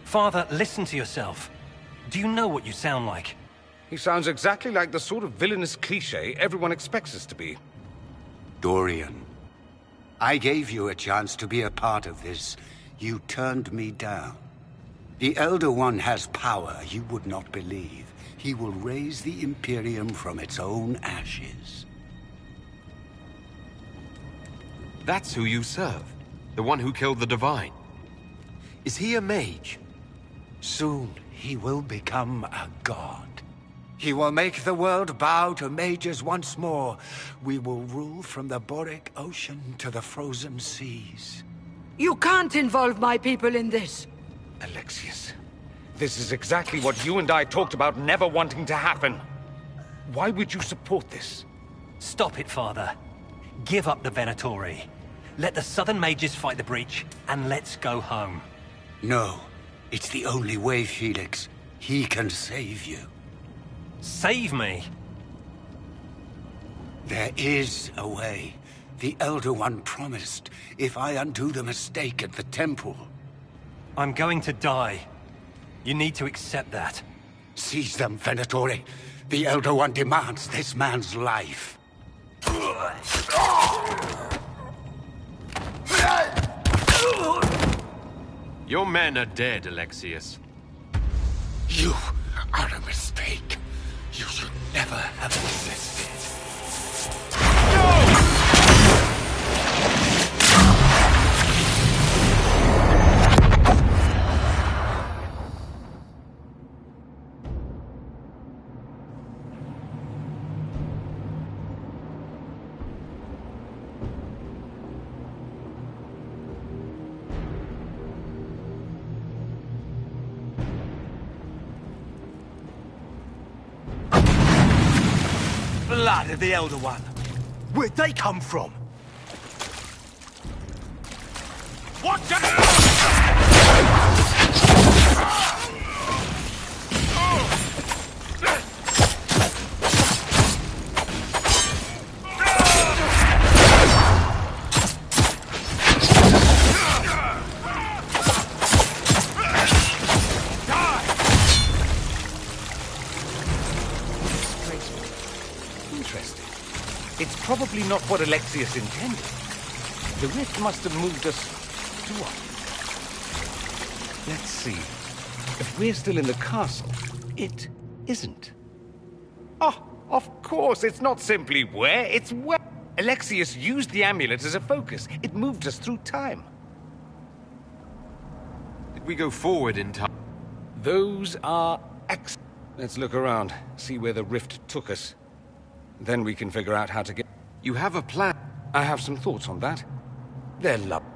Father, listen to yourself. Do you know what you sound like? He sounds exactly like the sort of villainous cliché everyone expects us to be. Dorian, I gave you a chance to be a part of this. You turned me down. The Elder One has power you would not believe. He will raise the Imperium from its own ashes. That's who you serve. The one who killed the Divine. Is he a mage? Soon, he will become a god. He will make the world bow to mages once more. We will rule from the Boric Ocean to the frozen seas. You can't involve my people in this. Alexius, this is exactly what you and I talked about never wanting to happen. Why would you support this? Stop it, Father. Give up the Venatori. Let the Southern Mages fight the breach, and let's go home. No. It's the only way, Felix. He can save you. Save me? There is a way. The Elder One promised, if I undo the mistake at the temple. I'm going to die. You need to accept that. Seize them, Venatori. The Elder One demands this man's life. Your men are dead, Alexius. You are a mistake. You should never have existed. blood of the Elder One. Where'd they come from? Watch out! Interesting. It's probably not what Alexius intended. The rift must have moved us to what? Let's see. If we're still in the castle, it isn't. Oh, of course, it's not simply where, it's where. Alexius used the amulet as a focus. It moved us through time. Did we go forward in time? Those are Let's look around, see where the rift took us. Then we can figure out how to get... You have a plan? I have some thoughts on that. They're lovely.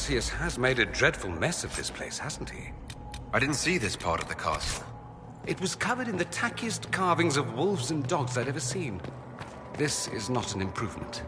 Alexius has made a dreadful mess of this place, hasn't he? I didn't see this part of the castle. It was covered in the tackiest carvings of wolves and dogs I'd ever seen. This is not an improvement.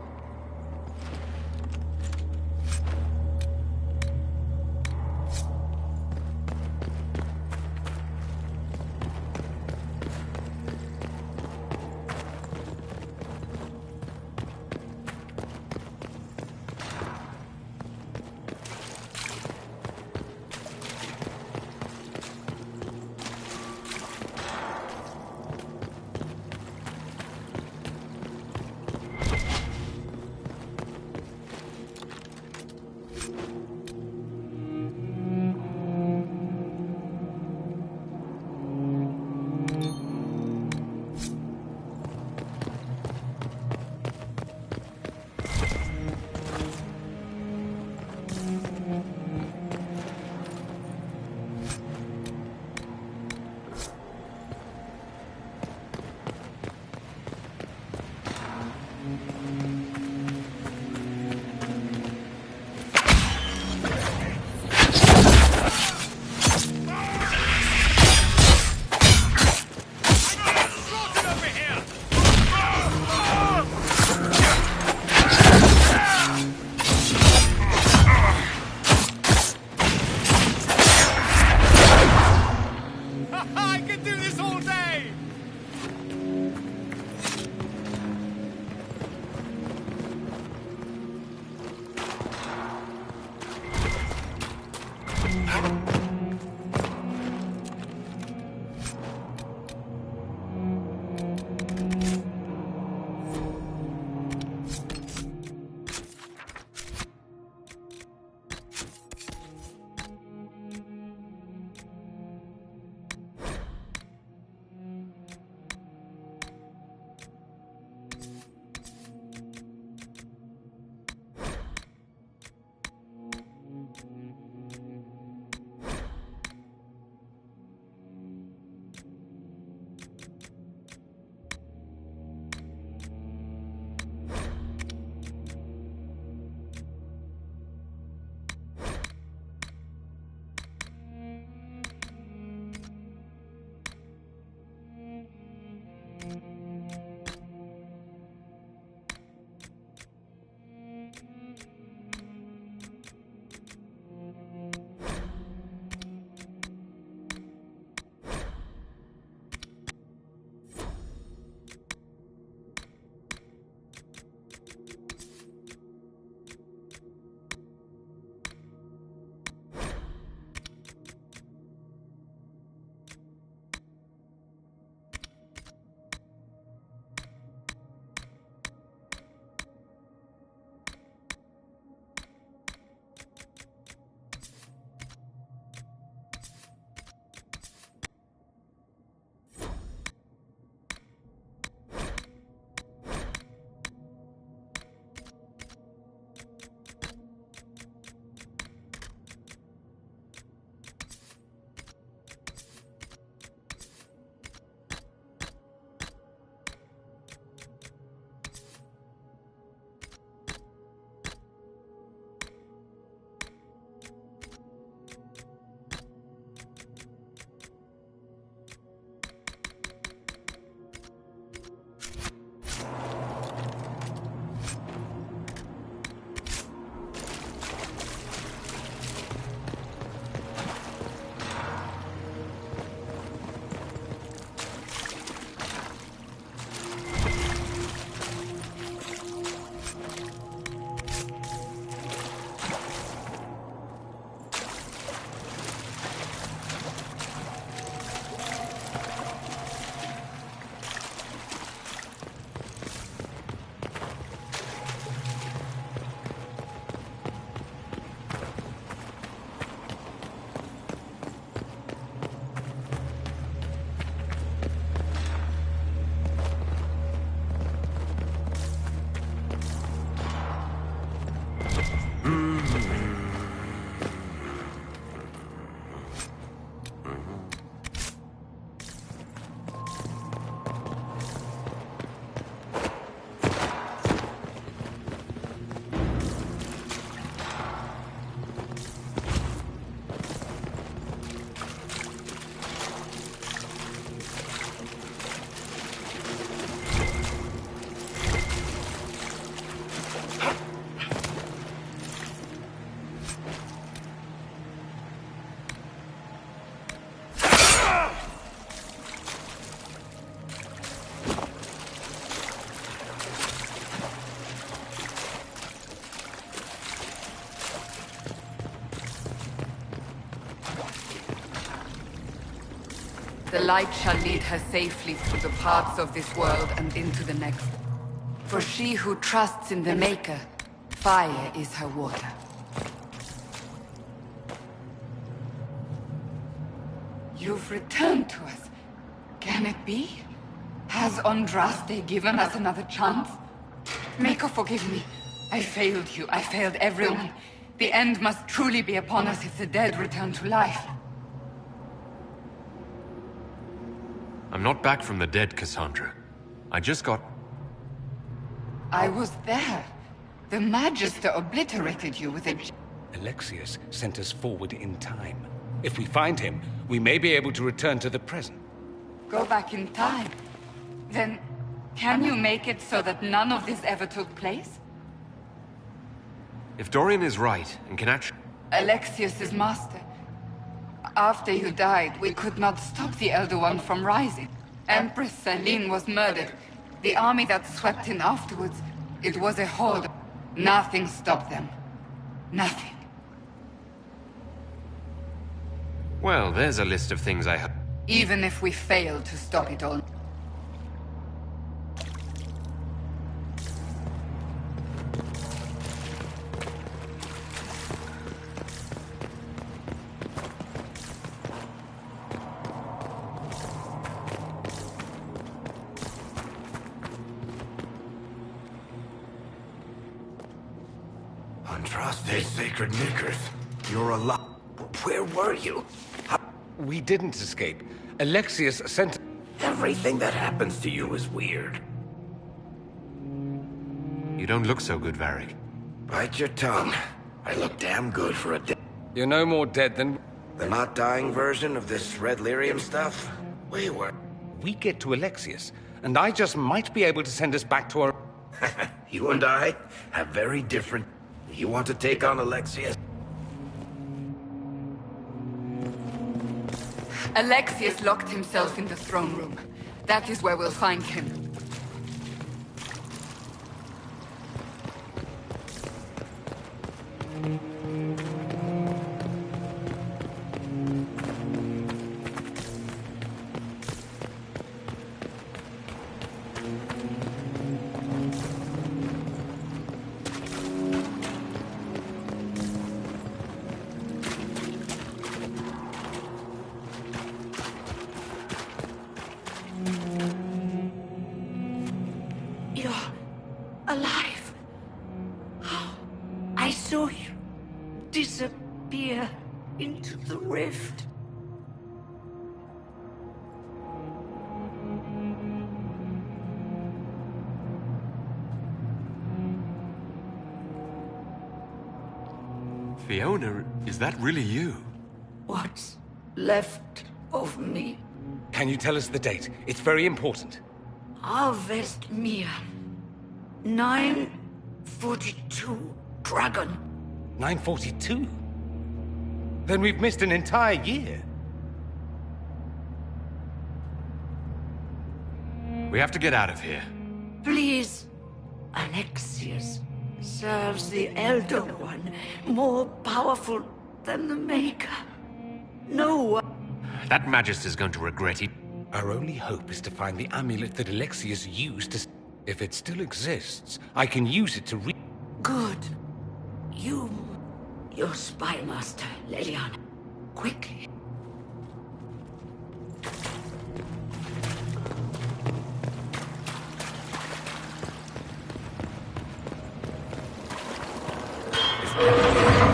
The light shall lead her safely through the paths of this world and into the next. For she who trusts in the Maker, fire is her water. You've returned to us. Can it be? Has Andraste given us another chance? Maker, forgive me. I failed you. I failed everyone. The end must truly be upon us if the dead return to life. I'm not back from the dead, Cassandra. I just got... I was there. The Magister obliterated you with a... Alexius sent us forward in time. If we find him, we may be able to return to the present. Go back in time? Then, can you make it so that none of this ever took place? If Dorian is right, and can actually... Alexius is master. After you died, we could not stop the Elder One from rising. Empress Celine was murdered. The army that swept in afterwards, it was a horde. Nothing stopped them. Nothing. Well, there's a list of things I have... Even if we fail to stop it all. Andraste, sacred knickers. You're alive. Where were you? We didn't escape. Alexius sent... Everything that happens to you is weird. You don't look so good, Varric. Bite your tongue. I look damn good for a dead... You're no more dead than... The not dying version of this red lyrium stuff? We were... We get to Alexius, and I just might be able to send us back to our... You and I have very different... You want to take on Alexius? Alexius locked himself in the throne room. That is where we'll find him. You're alive. I saw you disappear into the rift. Fiona, is that really you? What's left of me? Can you tell us the date? It's very important. Avestmir. 942 Dragon. 942? Then we've missed an entire year. We have to get out of here. Please. Alexius serves the Elder One, more powerful than the Maker. No one... That Magister's going to regret it. Our only hope is to find the amulet that Alexius used to... If it still exists, I can use it to Good. Your spy master, Leliana. Quickly.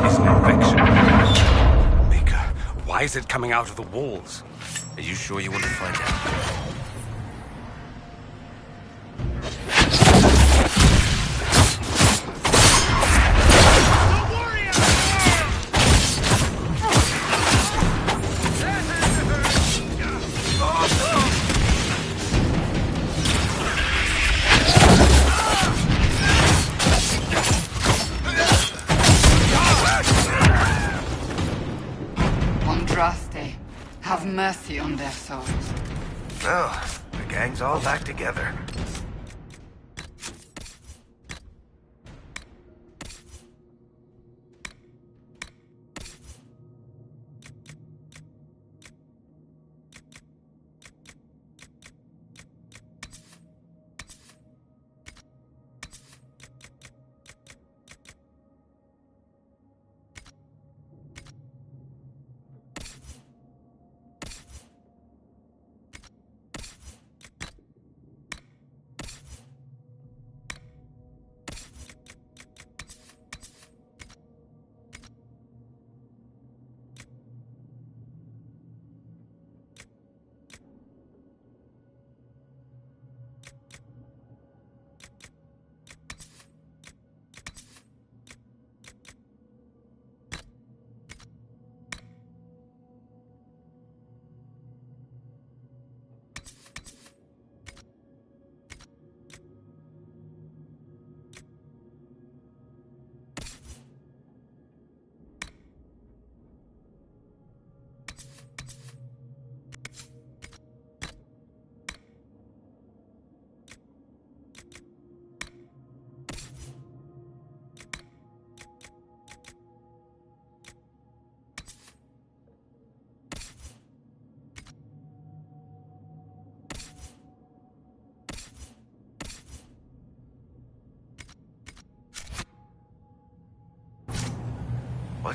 It's an infection. Maker, why is it coming out of the walls? Are you sure you want to find out? Andraste, have mercy on their souls. Well, the gang's all back together.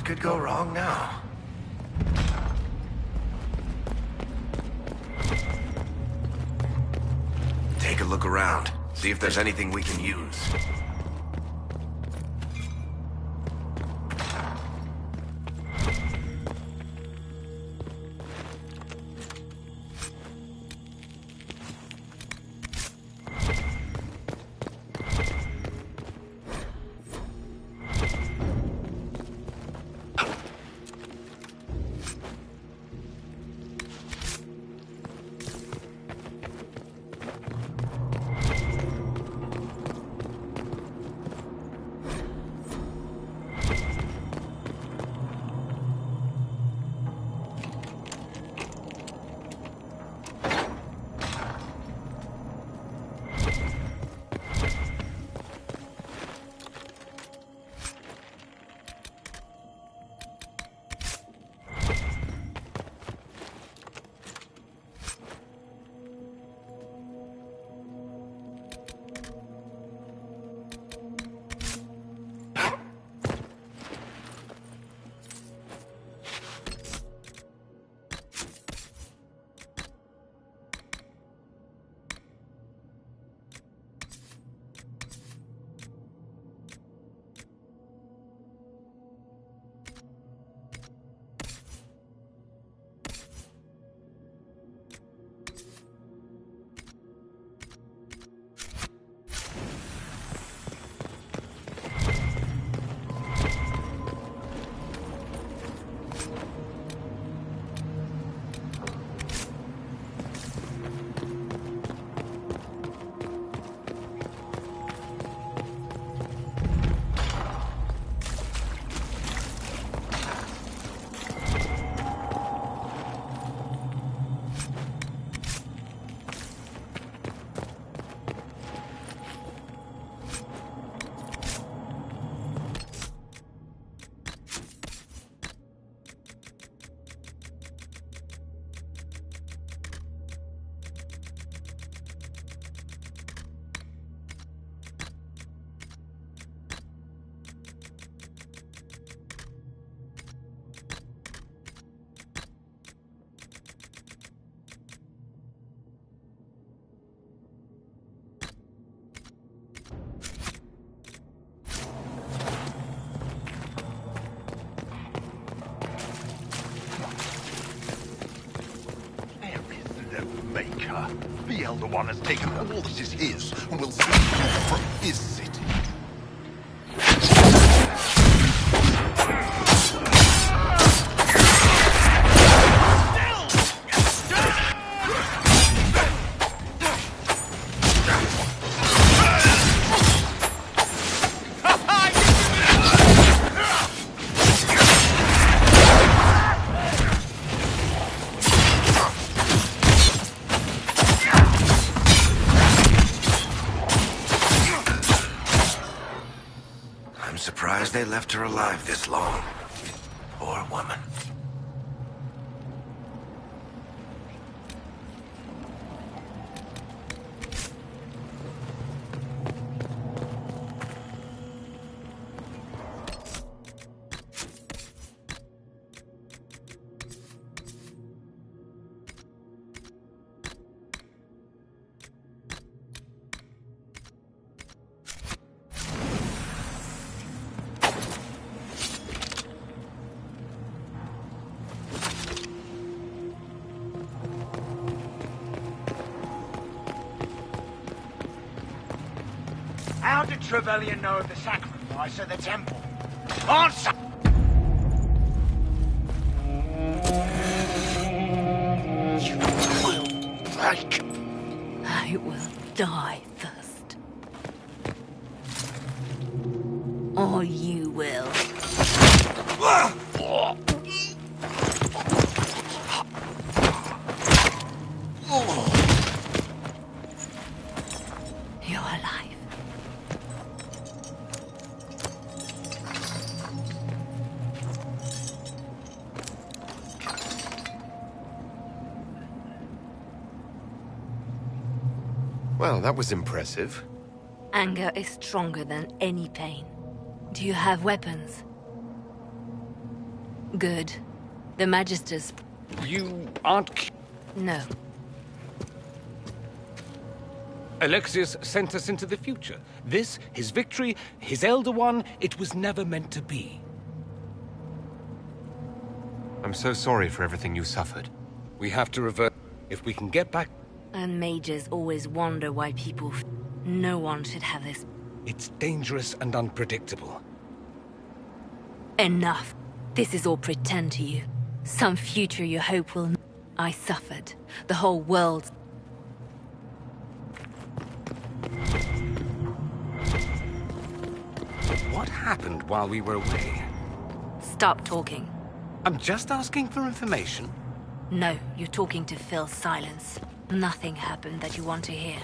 could go wrong now? Take a look around. See if there's anything we can use. The Elder One has taken all that is his and will sweep you from his city. They left her alive this long. Poor woman. How did Trevelyan know of the sacrifice at the temple? Answer! You will break. I will die first. Or you will. You're alive. Well, that was impressive. Anger is stronger than any pain. Do you have weapons? Good. The Magisters... You aren't... No. Alexius sent us into the future. This, his victory, his Elder One, it was never meant to be. I'm so sorry for everything you suffered. We have to revert. If we can get back... And mages always wonder why people... No one should have this. It's dangerous and unpredictable. Enough. This is all pretend to you. Some future you hope will... I suffered. The whole world... What happened while we were away? Stop talking. I'm just asking for information. No, you're talking to fill silence. Nothing happened that you want to hear.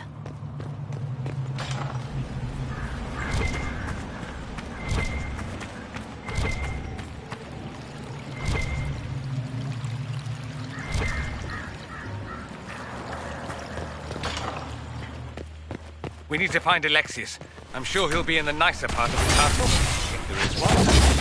We need to find Alexius. I'm sure he'll be in the nicer part of the castle, if there is one.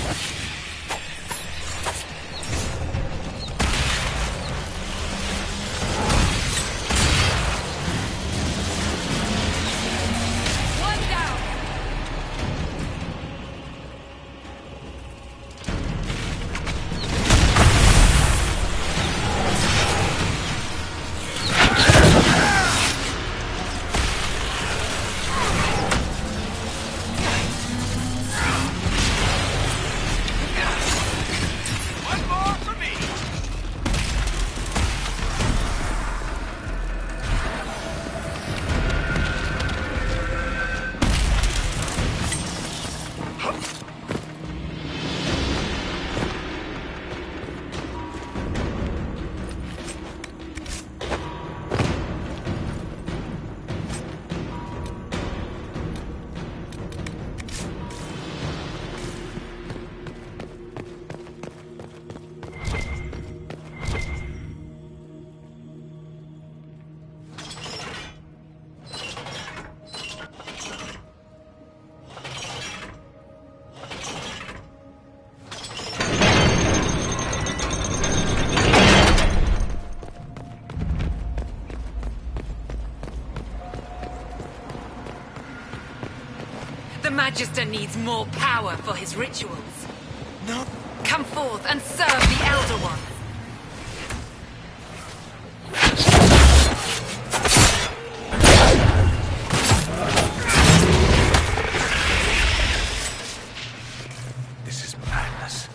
The Magister needs more power for his rituals. No. Come forth and serve the Elder One. This is madness.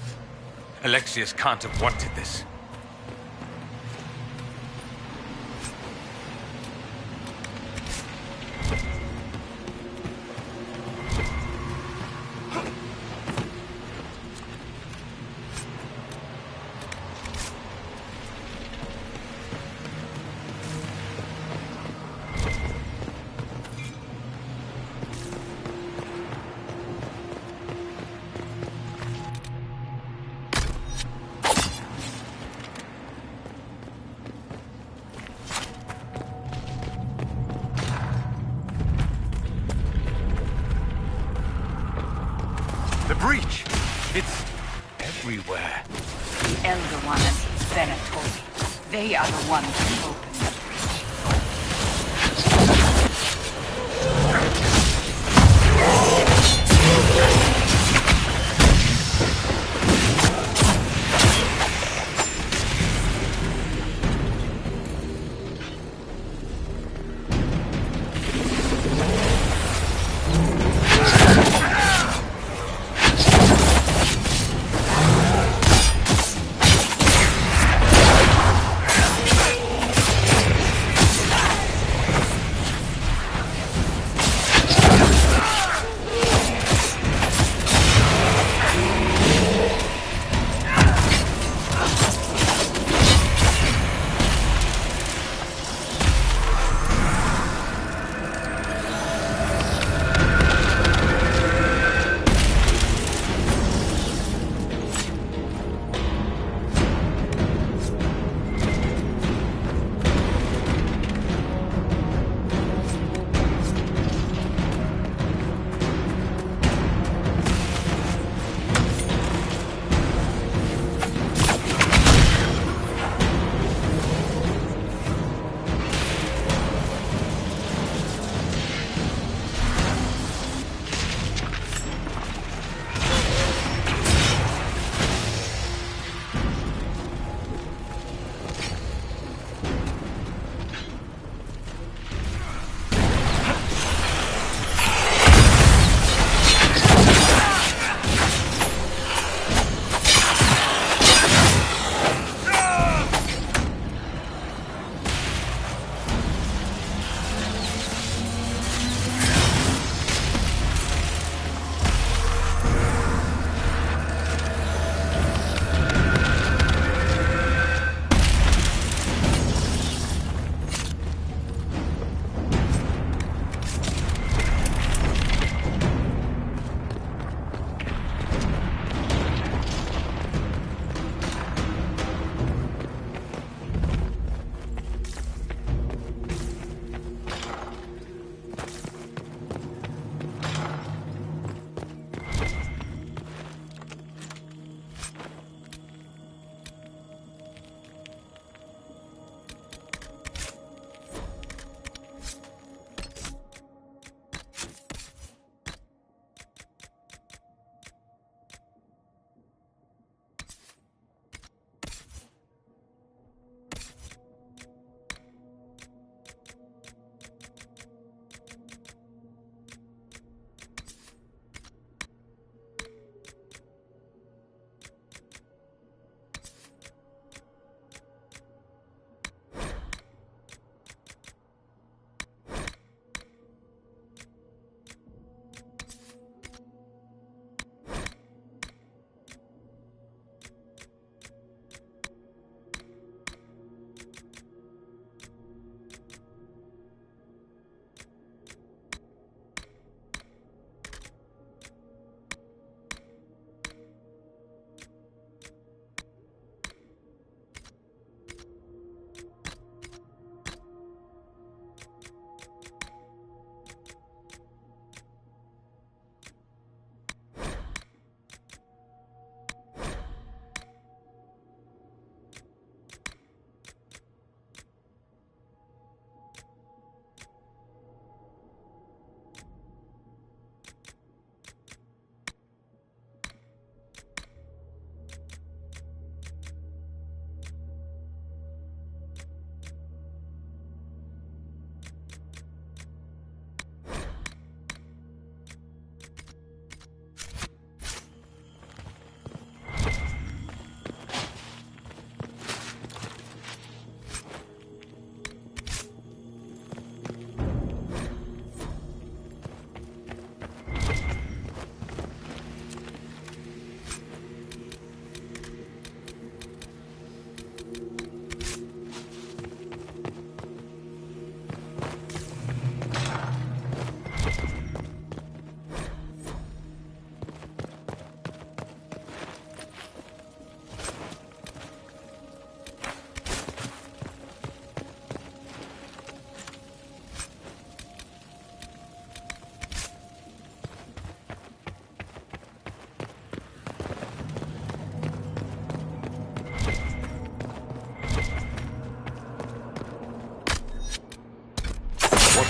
Alexius can't have wanted this. The breach! It's everywhere. The Elder One and his Venatori. They are the ones who opened the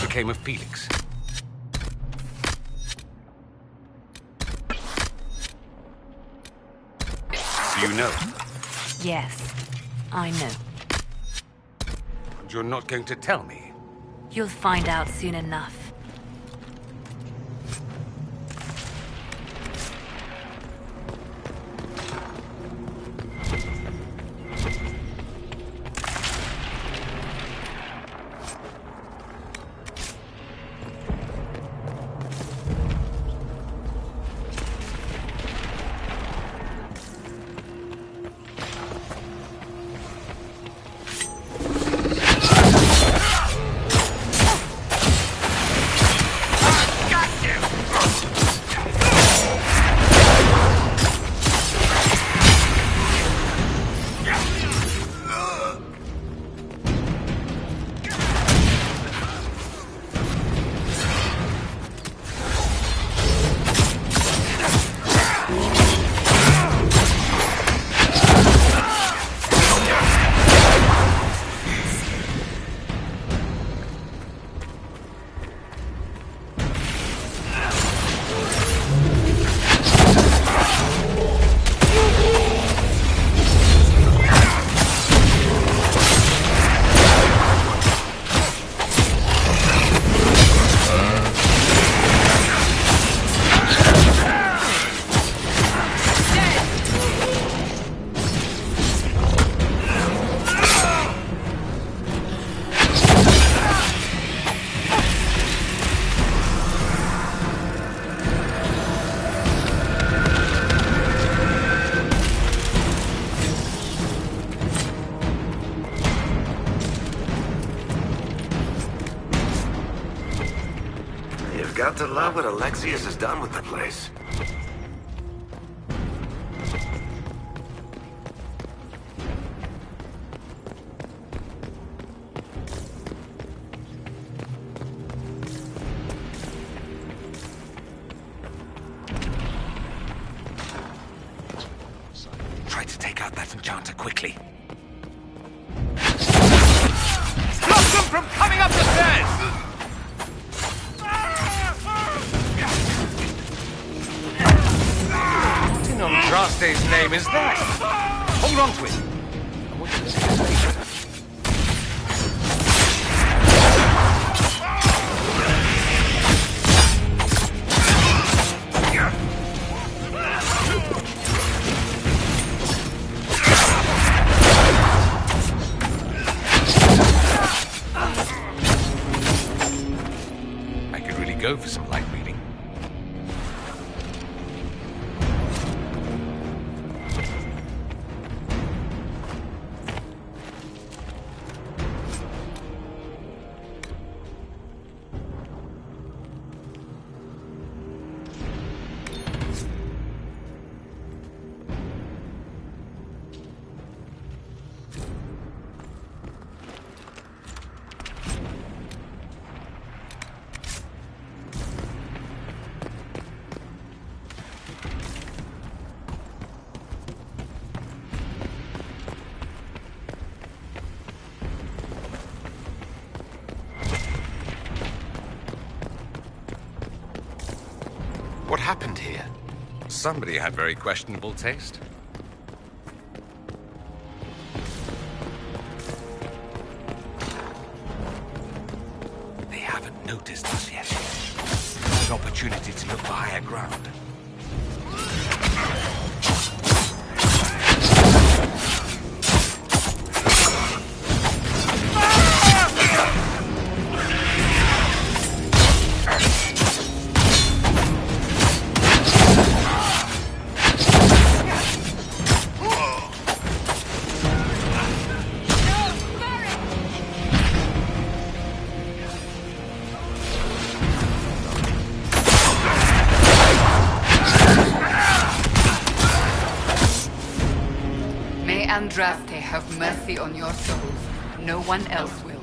became of Felix? Do you know? Yes, I know. And you're not going to tell me? You'll find out soon enough. Got to love what Alexius has done with the place. Try to take out that enchanter quickly. Stop them from coming up the stairs! Andraste's name is that? Hold on to it. I want you to see this later. I could really go for some light reading. What happened here? Somebody had very questionable taste. They haven't noticed us yet. An opportunity to look for higher ground. Andraste have mercy on your souls. No one else will.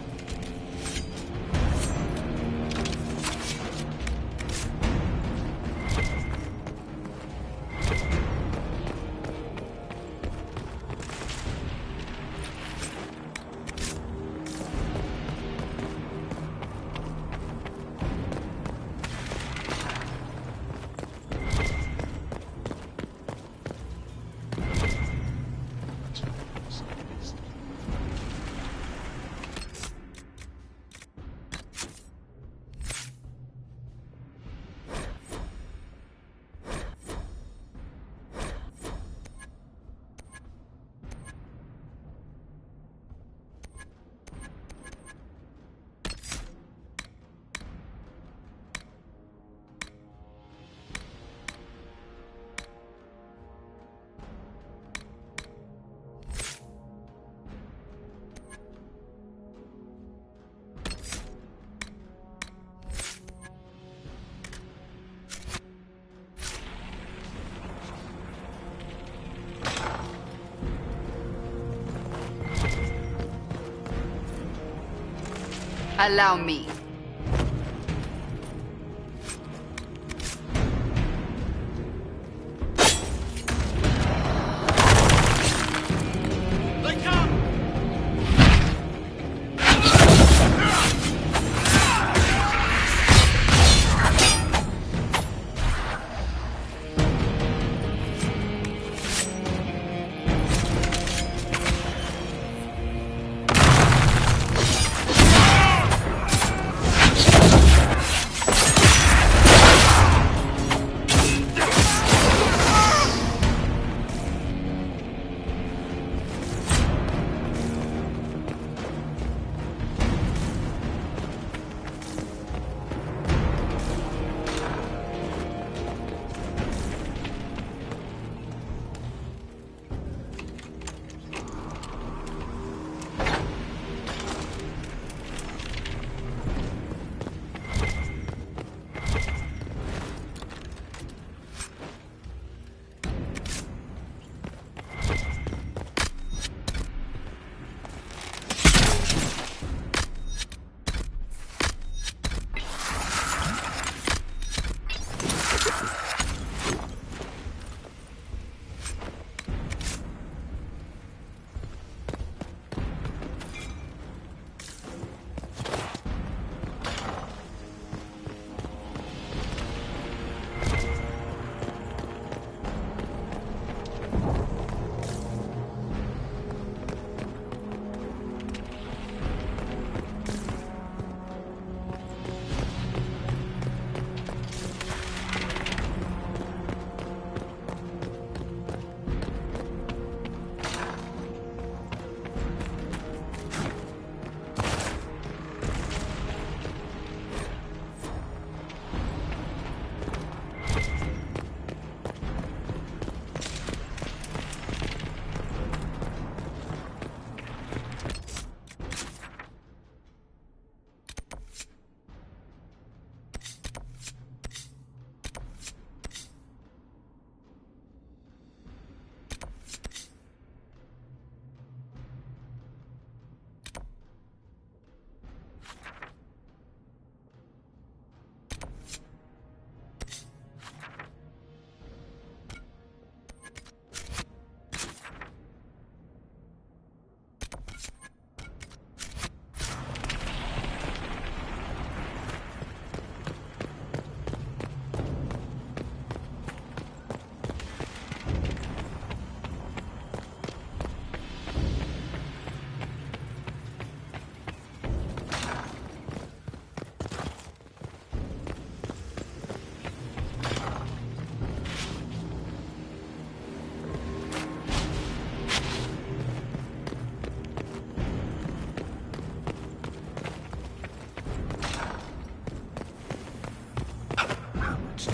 Allow me.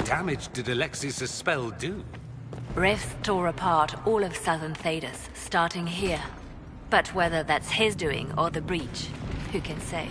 Damage did Alexius' spell do? Rifts tore apart all of southern Thedas, starting here. But whether that's his doing or the breach, who can say?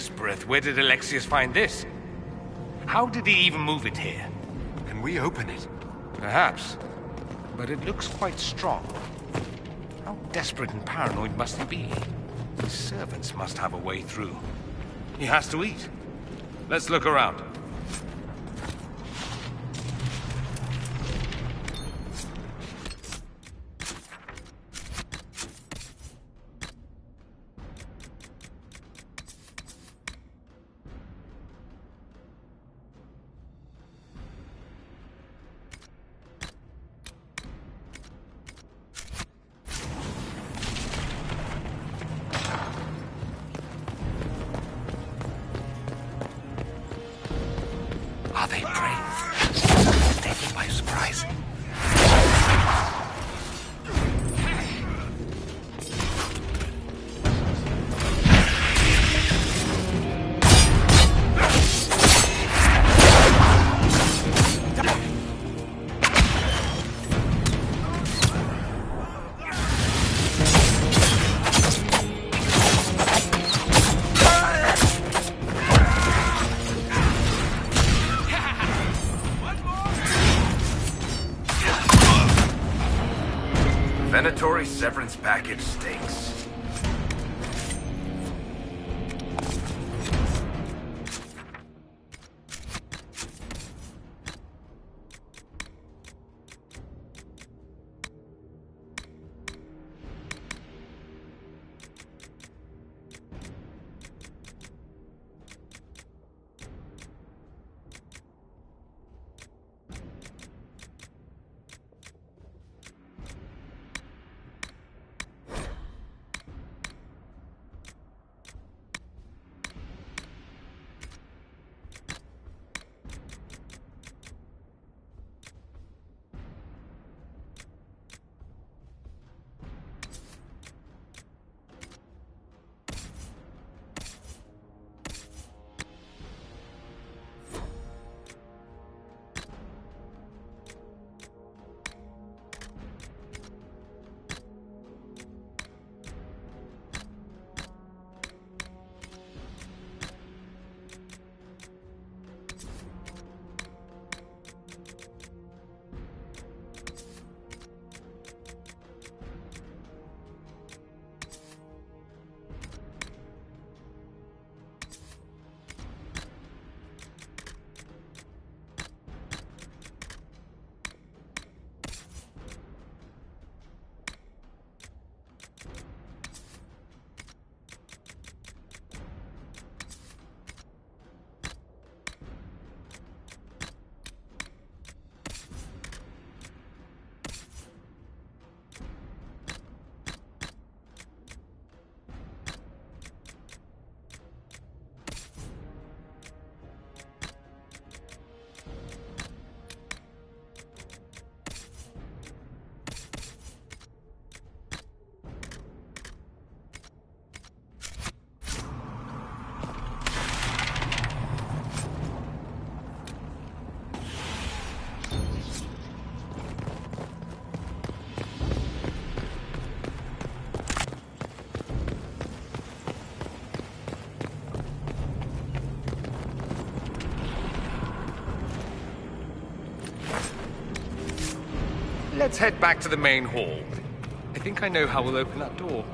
goodness, Brith, where did Alexius find this? How did he even move it here? Can we open it? Perhaps. But it looks quite strong. How desperate and paranoid must he be? His servants must have a way through. He has to eat. Let's look around. Are they brave? Taken by surprise. Venatory severance package stinks. Let's head back to the main hall. I think I know how we'll open that door.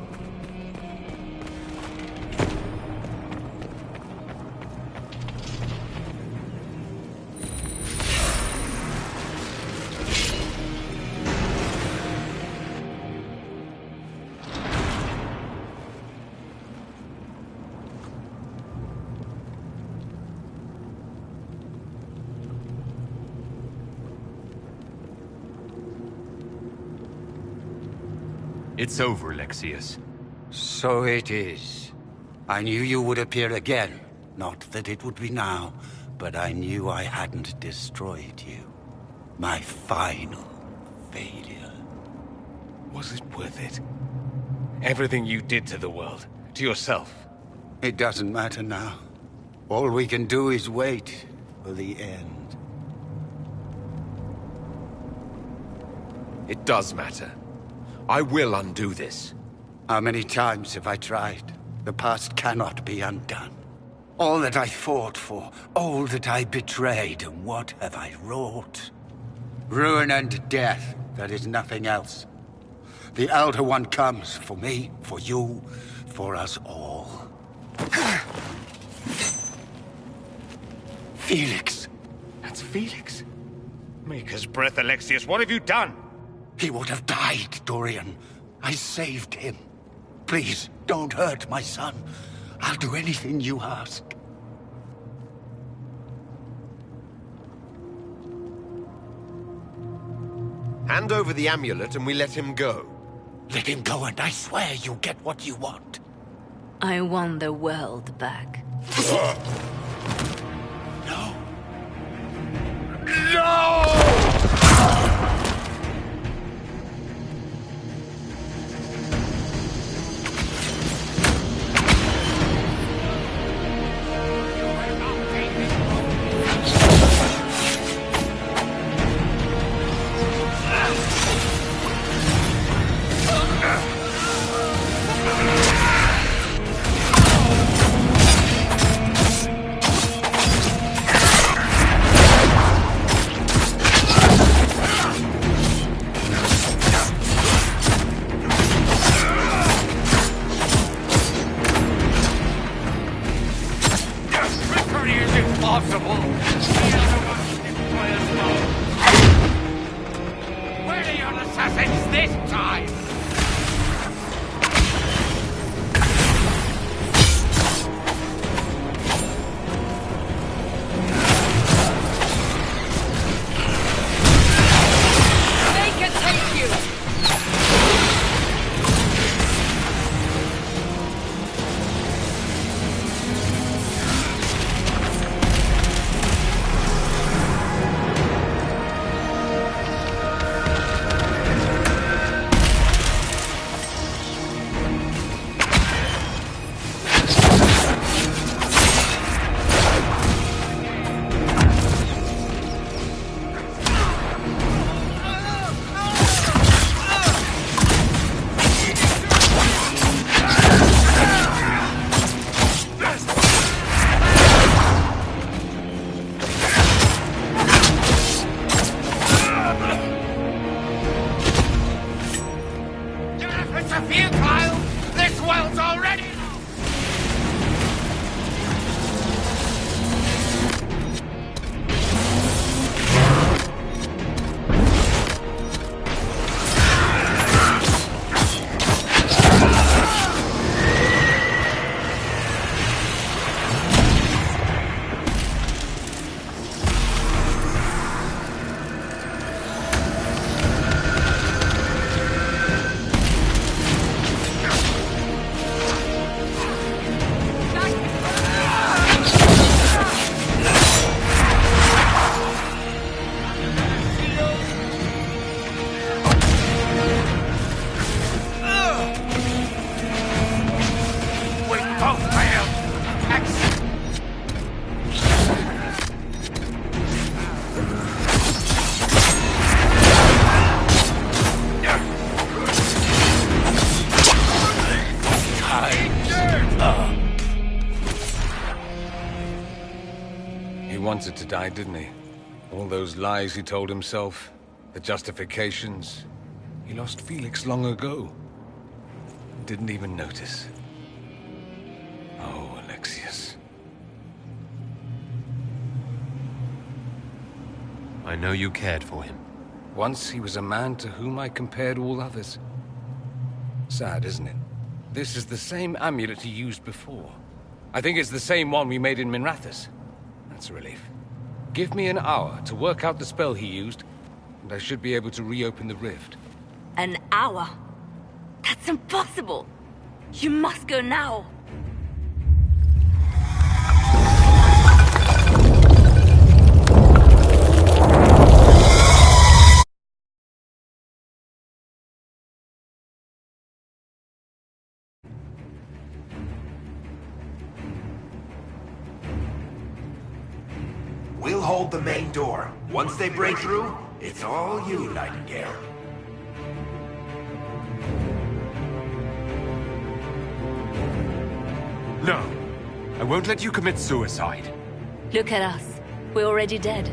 It's over, Alexius. So it is. I knew you would appear again. Not that it would be now, but I knew I hadn't destroyed you. My final failure. Was it worth it? Everything you did to the world, to yourself. It doesn't matter now. All we can do is wait for the end. It does matter. I will undo this. How many times have I tried? The past cannot be undone. All that I fought for, all that I betrayed, and what have I wrought? Ruin and death, there is nothing else. The Elder One comes, for me, for you, for us all. Felix! That's Felix? Maker's breath, Alexius, what have you done? He would have died, Dorian. I saved him. Please, don't hurt my son. I'll do anything you ask. Hand over the amulet and we let him go. Let him go and I swear you'll get what you want. I want the world back. No! Wanted to die, didn't he? All those lies he told himself, the justifications. He lost Felix long ago. Didn't even notice. Oh, Alexius. I know you cared for him. Once he was a man to whom I compared all others. Sad, isn't it? This is the same amulet he used before. I think it's the same one we made in Minrathous. That's a relief. Give me an hour to work out the spell he used, and I should be able to reopen the rift. An hour? That's impossible! You must go now! We'll hold the main door. Once they break through, it's all you, Nightingale. No. I won't let you commit suicide. Look at us. We're already dead.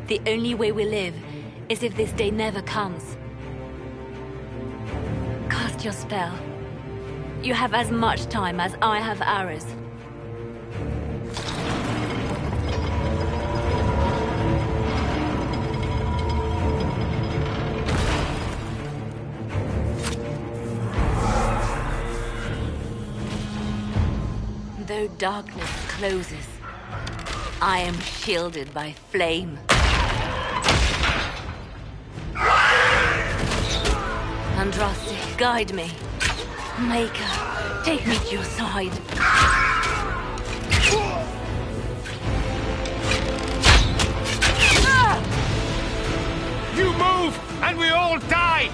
The only way we live is if this day never comes. Cast your spell. You have as much time as I have hours. Though darkness closes, I am shielded by flame. Andraste, guide me. Maker, take me to your side. You move, and we all die!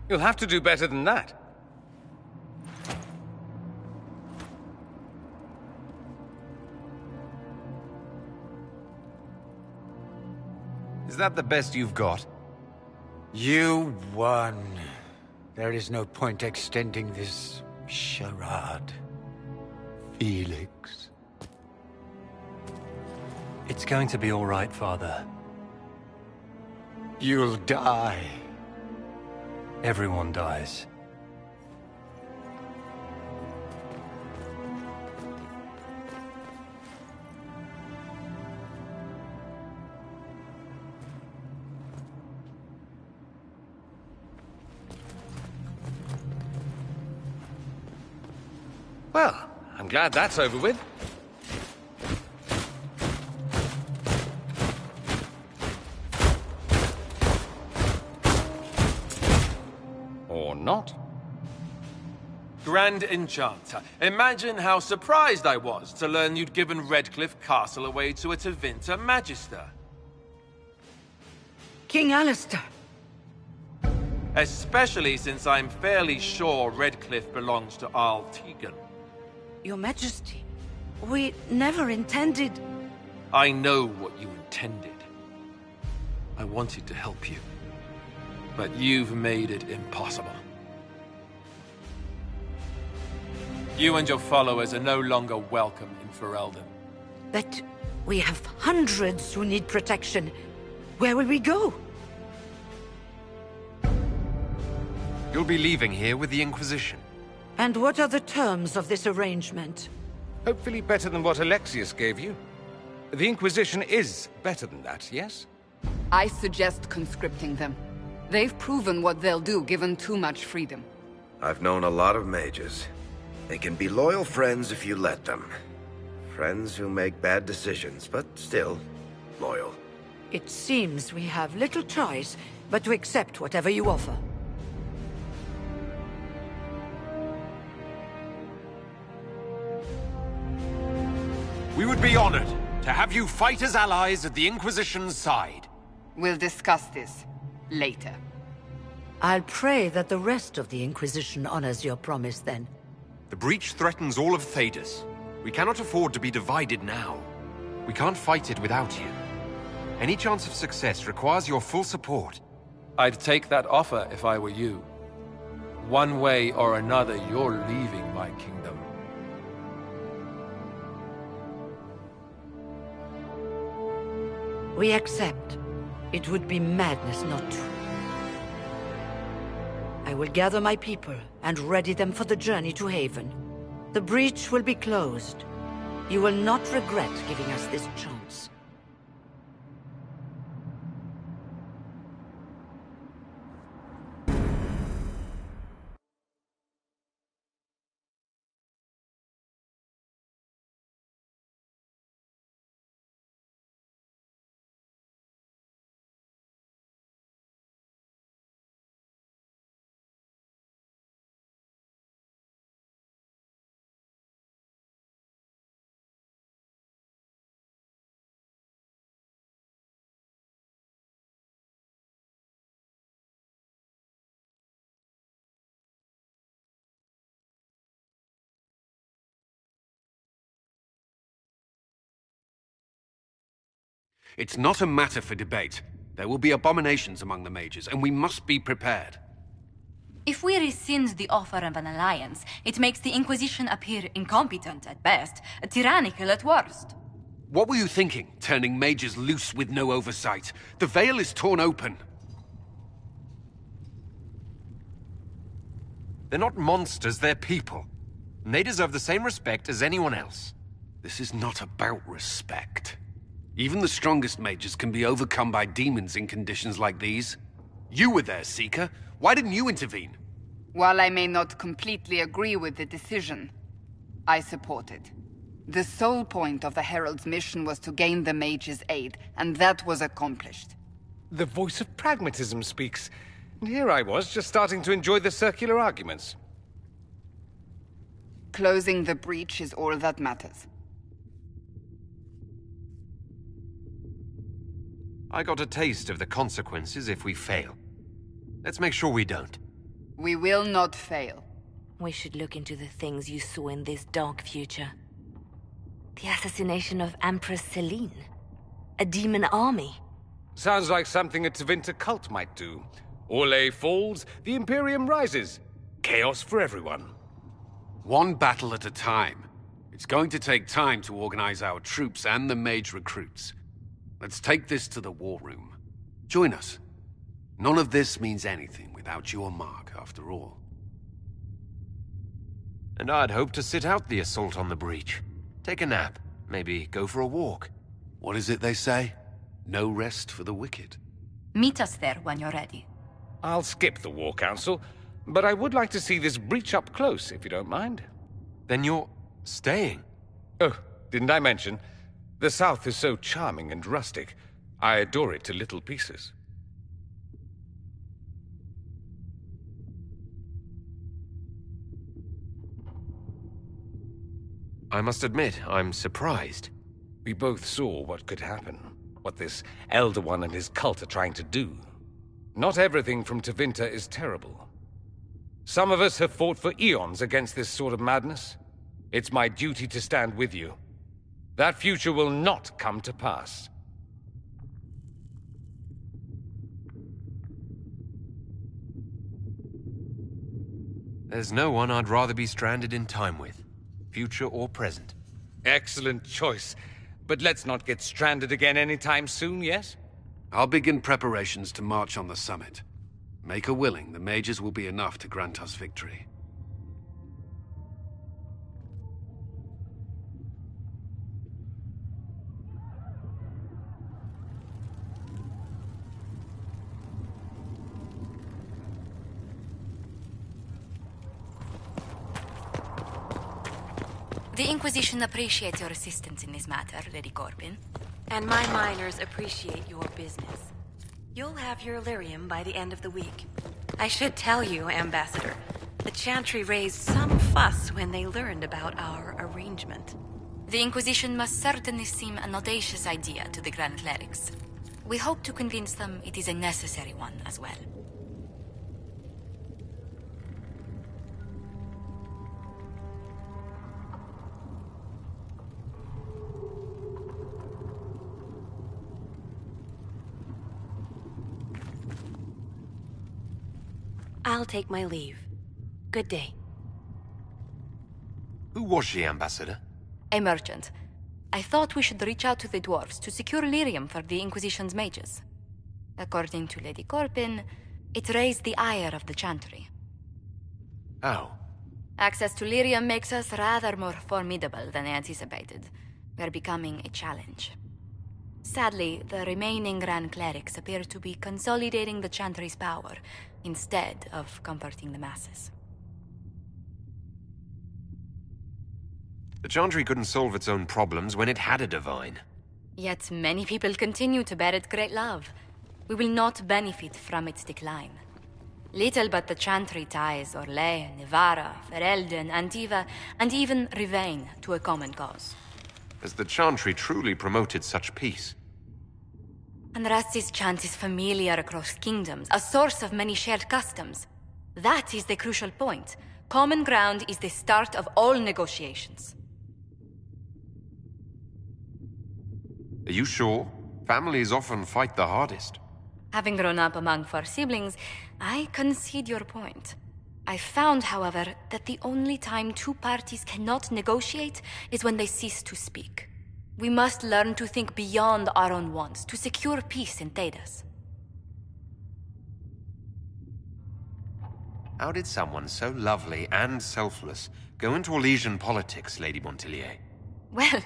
You'll have to do better than that. Is that the best you've got? You won. There is no point extending this charade. Felix. It's going to be all right, Father. You'll die. Everyone dies. Well, I'm glad that's over with. Or not. Grand Enchanter, imagine how surprised I was to learn you'd given Redcliffe Castle away to a Tevinter Magister. King Alistair. Especially since I'm fairly sure Redcliffe belongs to Arl Tegan. Your Majesty, we never intended... I know what you intended. I wanted to help you. But you've made it impossible. You and your followers are no longer welcome in Ferelden. But we have hundreds who need protection. Where will we go? You'll be leaving here with the Inquisition. And what are the terms of this arrangement? Hopefully better than what Alexius gave you. The Inquisition is better than that, yes? I suggest conscripting them. They've proven what they'll do given too much freedom. I've known a lot of mages. They can be loyal friends if you let them. Friends who make bad decisions, but still loyal. It seems we have little choice but to accept whatever you offer. We would be honored to have you fight as allies at the Inquisition's side. We'll discuss this later. I'll pray that the rest of the Inquisition honors your promise then. The breach threatens all of Thedas. We cannot afford to be divided now. We can't fight it without you. Any chance of success requires your full support. I'd take that offer if I were you. One way or another, you're leaving my kingdom. We accept. It would be madness not to. I will gather my people and ready them for the journey to Haven. The breach will be closed. You will not regret giving us this chance. It's not a matter for debate. There will be abominations among the mages, and we must be prepared. If we rescind the offer of an alliance, it makes the Inquisition appear incompetent at best, tyrannical at worst. What were you thinking, turning mages loose with no oversight? The veil is torn open. They're not monsters, they're people. And they deserve the same respect as anyone else. This is not about respect. Even the strongest mages can be overcome by demons in conditions like these. You were there, Seeker. Why didn't you intervene? While I may not completely agree with the decision, I support it. The sole point of the Herald's mission was to gain the mage's aid, and that was accomplished. The voice of pragmatism speaks. And here I was, just starting to enjoy the circular arguments. Closing the breach is all that matters. I got a taste of the consequences if we fail. Let's make sure we don't. We will not fail. We should look into the things you saw in this dark future. The assassination of Empress Celine. A demon army. Sounds like something a Tevinter cult might do. Orlais falls, the Imperium rises. Chaos for everyone. One battle at a time. It's going to take time to organize our troops and the mage recruits. Let's take this to the war room. Join us. None of this means anything without your mark, after all. And I'd hoped to sit out the assault on the breach. Take a nap. Maybe go for a walk. What is it they say? No rest for the wicked. Meet us there when you're ready. I'll skip the War Council, but I would like to see this breach up close, if you don't mind. Then you're staying? Oh, didn't I mention? The South is so charming and rustic. I adore it to little pieces. I must admit, I'm surprised. We both saw what could happen. What this Elder One and his cult are trying to do. Not everything from Tevinter is terrible. Some of us have fought for eons against this sort of madness. It's my duty to stand with you. That future will not come to pass. There's no one I'd rather be stranded in time with, future or present. Excellent choice. But let's not get stranded again anytime soon, yes? I'll begin preparations to march on the summit. Make a willing, the mages will be enough to grant us victory. The Inquisition appreciates your assistance in this matter, Lady Corbin. And my miners appreciate your business. You'll have your lyrium by the end of the week. I should tell you, Ambassador, the Chantry raised some fuss when they learned about our arrangement. The Inquisition must certainly seem an audacious idea to the Grand Clerics. We hope to convince them it is a necessary one as well. I'll take my leave. Good day. Who was she, Ambassador? A merchant. I thought we should reach out to the dwarves to secure lyrium for the Inquisition's mages. According to Lady Corbin, it raised the ire of the Chantry. How? Access to lyrium makes us rather more formidable than anticipated. We're becoming a challenge. Sadly, the remaining Grand Clerics appear to be consolidating the Chantry's power, instead of comforting the masses. The Chantry couldn't solve its own problems when it had a divine. Yet many people continue to bear it great love. We will not benefit from its decline. Little but the Chantry ties Orlais, Nevarra, Ferelden, Antiva, and even Rivain to a common cause. Has the Chantry truly promoted such peace? Andrasti's chant is familiar across kingdoms, a source of many shared customs. That is the crucial point. Common ground is the start of all negotiations. Are you sure? Families often fight the hardest. Having grown up among 4 siblings, I concede your point. I found, however, that the only time 2 parties cannot negotiate is when they cease to speak. We must learn to think beyond our own wants to secure peace in Thedas. How did someone so lovely and selfless go into Elysian politics, Lady Montelier? Well,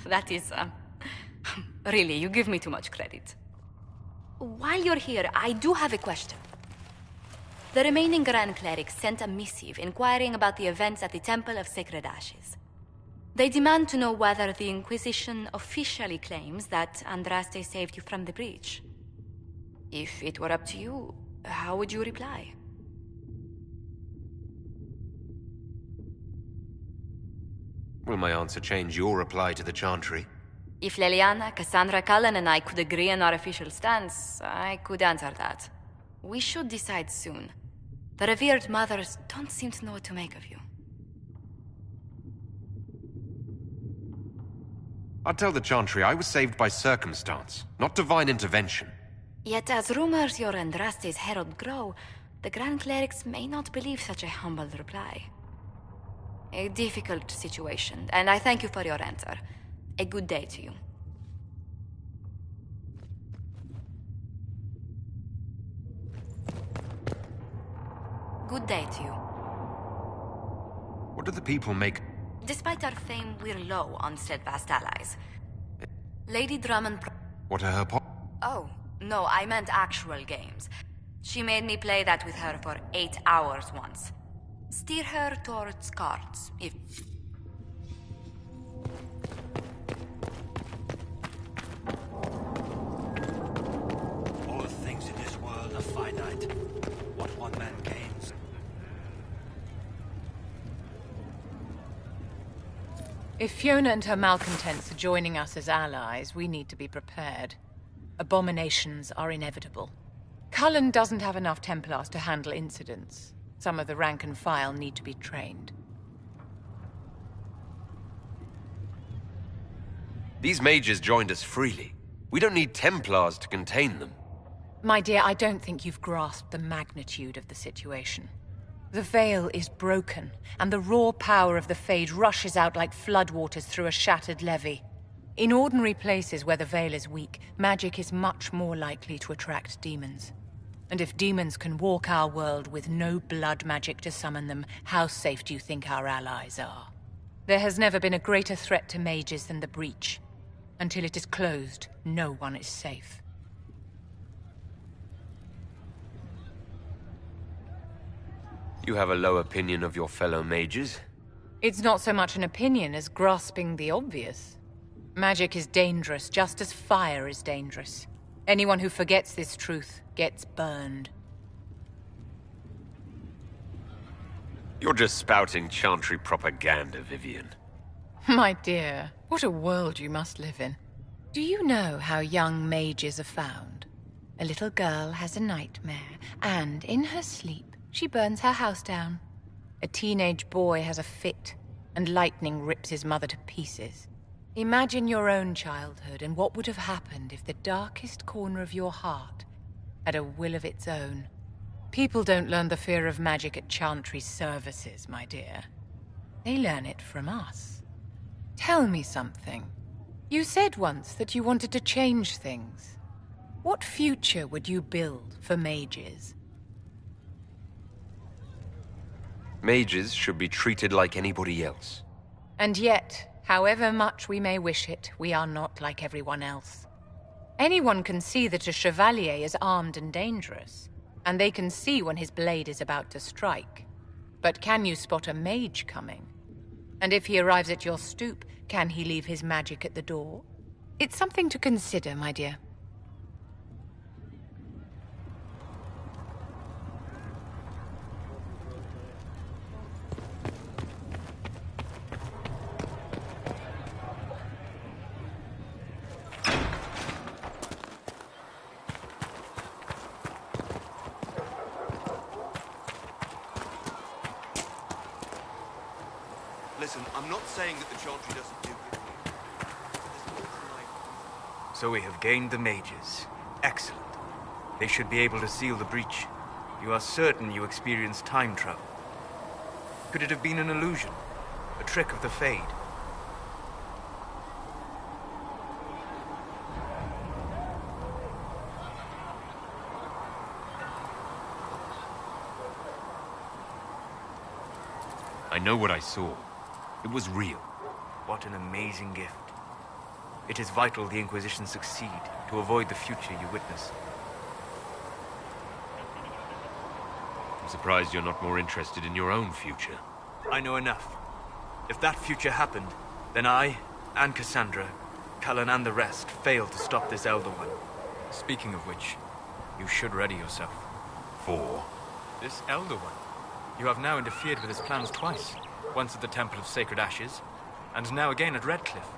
that is, really, you give me too much credit. While you're here, I do have a question. The remaining Grand Clerics sent a missive inquiring about the events at the Temple of Sacred Ashes. They demand to know whether the Inquisition officially claims that Andraste saved you from the breach. If it were up to you, how would you reply? Will my answer change your reply to the Chantry? If Leliana, Cassandra Cullen, and I could agree on our official stance, I could answer that. We should decide soon. The revered mothers don't seem to know what to make of you. I'd tell the Chantry I was saved by circumstance, not divine intervention. Yet as rumors your Andraste's herald grow, the Grand Clerics may not believe such a humble reply. A difficult situation, and I thank you for your answer. A good day to you. Good day to you. What do the people make? Despite our fame, we're low on steadfast allies. Lady Drummond... What are her Oh, no, I meant actual games. She made me play that with her for 8 hours once. Steer her towards cards, if... All things in this world are finite. What one man gains. If Fiona and her malcontents are joining us as allies, we need to be prepared. Abominations are inevitable. Cullen doesn't have enough Templars to handle incidents. Some of the rank and file need to be trained. These mages joined us freely. We don't need Templars to contain them. My dear, I don't think you've grasped the magnitude of the situation. The veil is broken, and the raw power of the Fade rushes out like floodwaters through a shattered levee. In ordinary places where the veil is weak, magic is much more likely to attract demons. And if demons can walk our world with no blood magic to summon them, how safe do you think our allies are? There has never been a greater threat to mages than the breach. Until it is closed, no one is safe. You have a low opinion of your fellow mages? It's not so much an opinion as grasping the obvious. Magic is dangerous, just as fire is dangerous. Anyone who forgets this truth gets burned. You're just spouting Chantry propaganda, Vivian. My dear, what a world you must live in. Do you know how young mages are found? A little girl has a nightmare, and in her sleep, she burns her house down. A teenage boy has a fit, and lightning rips his mother to pieces. Imagine your own childhood and what would have happened if the darkest corner of your heart had a will of its own. People don't learn the fear of magic at Chantry services, my dear. They learn it from us. Tell me something. You said once that you wanted to change things. What future would you build for mages? Mages should be treated like anybody else. And yet, however much we may wish it, we are not like everyone else. Anyone can see that a chevalier is armed and dangerous, and they can see when his blade is about to strike. But can you spot a mage coming? And if he arrives at your stoop, can he leave his magic at the door? It's something to consider, my dear. Listen, I'm not saying that the Chantry doesn't do good here. There's more than So we have gained the mages. Excellent. They should be able to seal the breach. You are certain you experienced time travel? Could it have been an illusion? A trick of the Fade? I know what I saw. It was real. What an amazing gift. It is vital the Inquisition succeed to avoid the future you witness. I'm surprised you're not more interested in your own future. I know enough. If that future happened, then I, and Cassandra, Cullen and the rest, failed to stop this Elder One. Speaking of which, you should ready yourself. For? This Elder One. You have now interfered with his plans twice. Once at the Temple of Sacred Ashes, and now again at Redcliffe.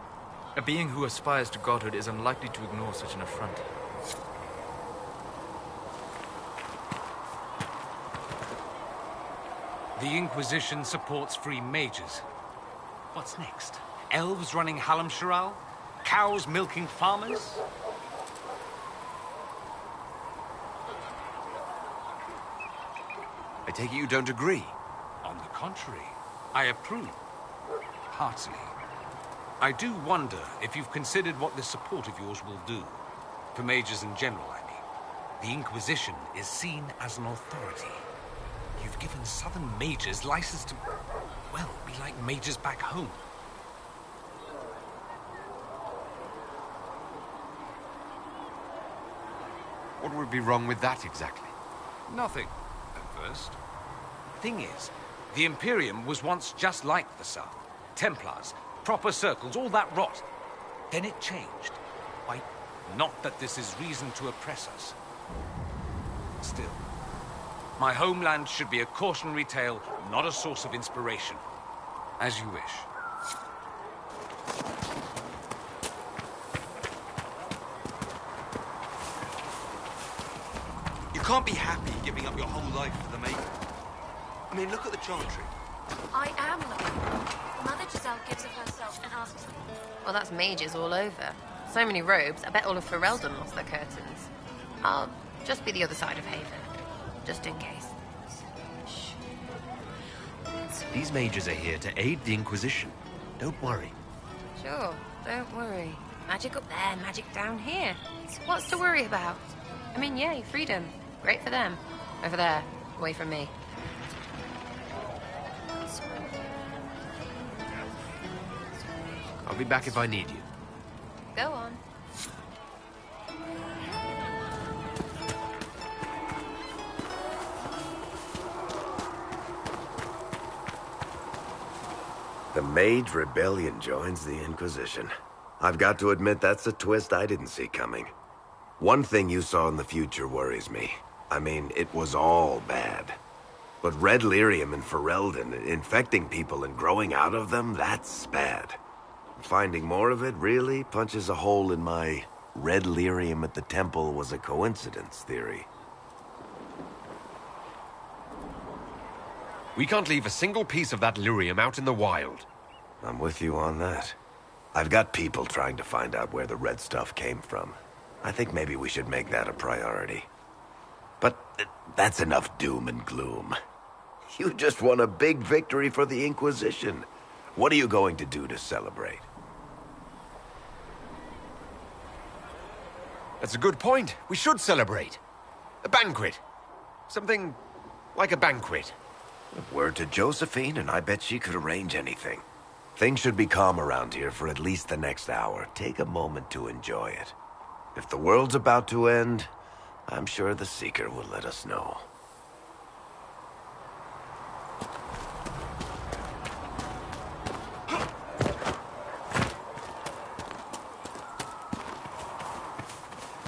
A being who aspires to godhood is unlikely to ignore such an affront. The Inquisition supports free mages. What's next? Elves running Hallamsharal? Cows milking farmers? I take it you don't agree? On the contrary, I approve. Heartily. I do wonder if you've considered what this support of yours will do. For mages in general, I mean. The Inquisition is seen as an authority. You've given Southern mages license to, well, be like mages back home. What would be wrong with that exactly? Nothing, at first. Thing is, the Imperium was once just like the South. Templars, proper circles, all that rot. Then it changed. Why, not that this is reason to oppress us. Still, my homeland should be a cautionary tale, not a source of inspiration. As you wish. You can't be happy giving up your whole life for the maiden. I mean, look at the Chantry. I am looking. Mother Giselle gives of herself and asks me. Well, that's mages all over. So many robes, I bet all of Ferelden lost their curtains. I'll just be the other side of Haven. Just in case. These mages are here to aid the Inquisition. Don't worry. Sure, don't worry. Magic up there, magic down here. What's to worry about? I mean, yay, freedom. Great for them. Over there, away from me. I'll be back if I need you. Go on. The Mage Rebellion joins the Inquisition. I've got to admit that's a twist I didn't see coming. One thing you saw in the future worries me. I mean, it was all bad. But Red Lyrium and Ferelden, infecting people and growing out of them, that's bad. Finding more of it really punches a hole in my Red Lyrium at the temple was a coincidence theory. We can't leave a single piece of that lyrium out in the wild. I'm with you on that. I've got people trying to find out where the red stuff came from. I think maybe we should make that a priority. But that's enough doom and gloom. You just won a big victory for the Inquisition. What are you going to do to celebrate? That's a good point. We should celebrate. A banquet. Something like a banquet. Word to Josephine, and I bet she could arrange anything. Things should be calm around here for at least the next hour. Take a moment to enjoy it. If the world's about to end, I'm sure the Seeker will let us know.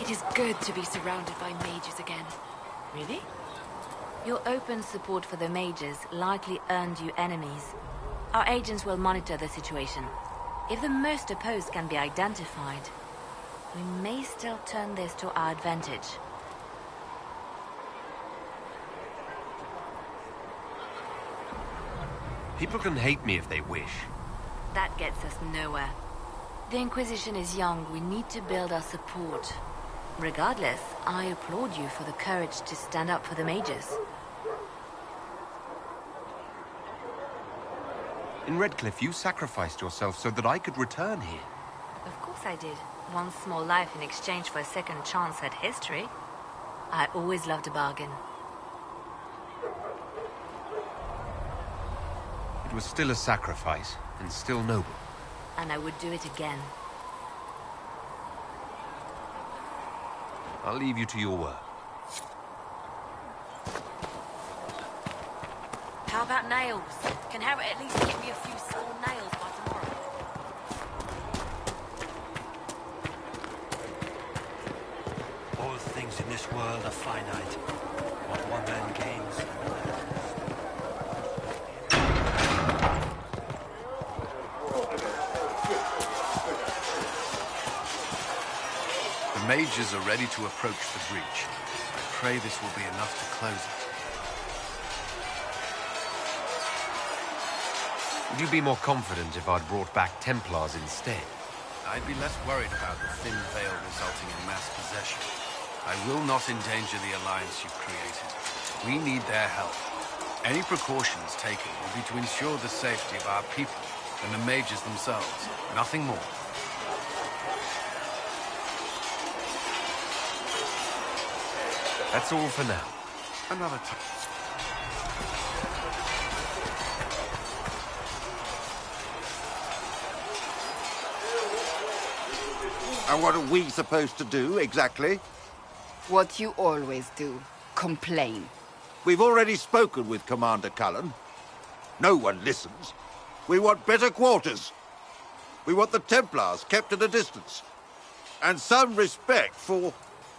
It is good to be surrounded by mages again. Really? Your open support for the mages likely earned you enemies. Our agents will monitor the situation. If the most opposed can be identified, we may still turn this to our advantage. People can hate me if they wish. That gets us nowhere. The Inquisition is young. We need to build our support. Regardless, I applaud you for the courage to stand up for the mages. In Redcliffe, you sacrificed yourself so that I could return here. Of course I did. One small life in exchange for a second chance at history. I always loved a bargain. It was still a sacrifice, and still noble. And I would do it again. I'll leave you to your work. How about nails? Can Harry at least give me a few small nails by tomorrow? All things in this world are finite. What one man gains. The mages are ready to approach the breach. I pray this will be enough to close it. Would you be more confident if I'd brought back Templars instead? I'd be less worried about the thin veil resulting in mass possession. I will not endanger the alliance you've created. We need their help. Any precautions taken will be to ensure the safety of our people and the mages themselves. Nothing more. That's all for now. Another time. And what are we supposed to do, exactly? What you always do. Complain. We've already spoken with Commander Cullen. No one listens. We want better quarters. We want the Templars kept at a distance. And some respect for...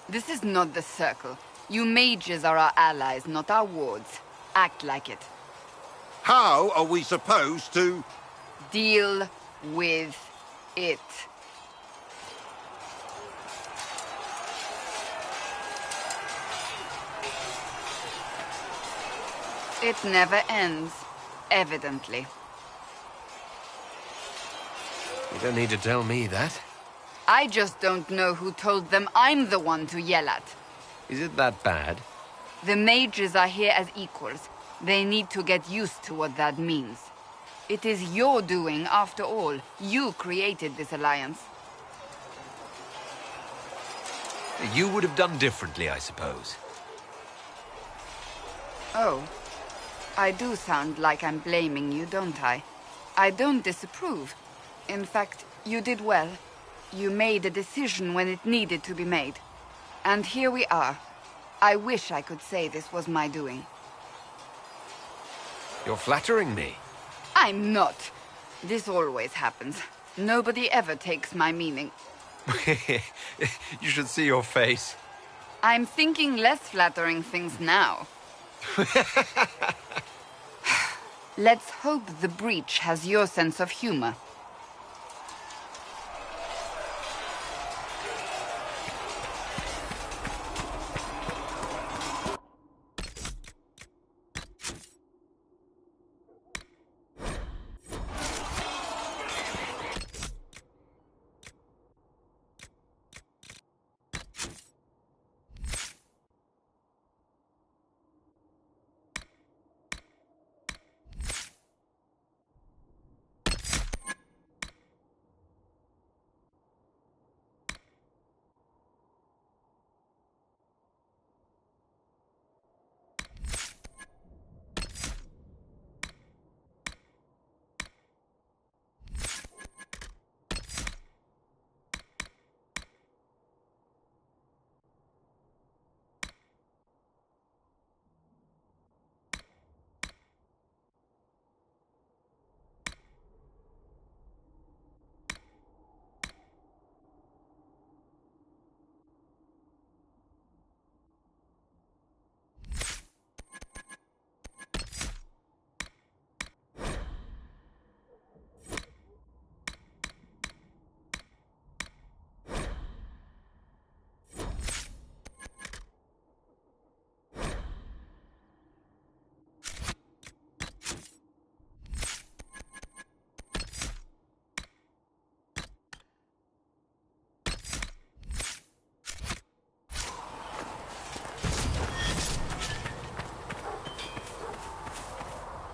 This is not the Circle. You mages are our allies, not our wards. Act like it. How are we supposed to... Deal with it. It never ends, evidently. You don't need to tell me that. I just don't know who told them I'm the one to yell at. Is it that bad? The mages are here as equals. They need to get used to what that means. It is your doing, after all. You created this alliance. You would have done differently, I suppose. Oh. I do sound like I'm blaming you, don't I? I don't disapprove. In fact, you did well. You made a decision when it needed to be made. And here we are. I wish I could say this was my doing. You're flattering me. I'm not. This always happens. Nobody ever takes my meaning. You should see your face. I'm thinking less flattering things now. Let's hope the breach has your sense of humor.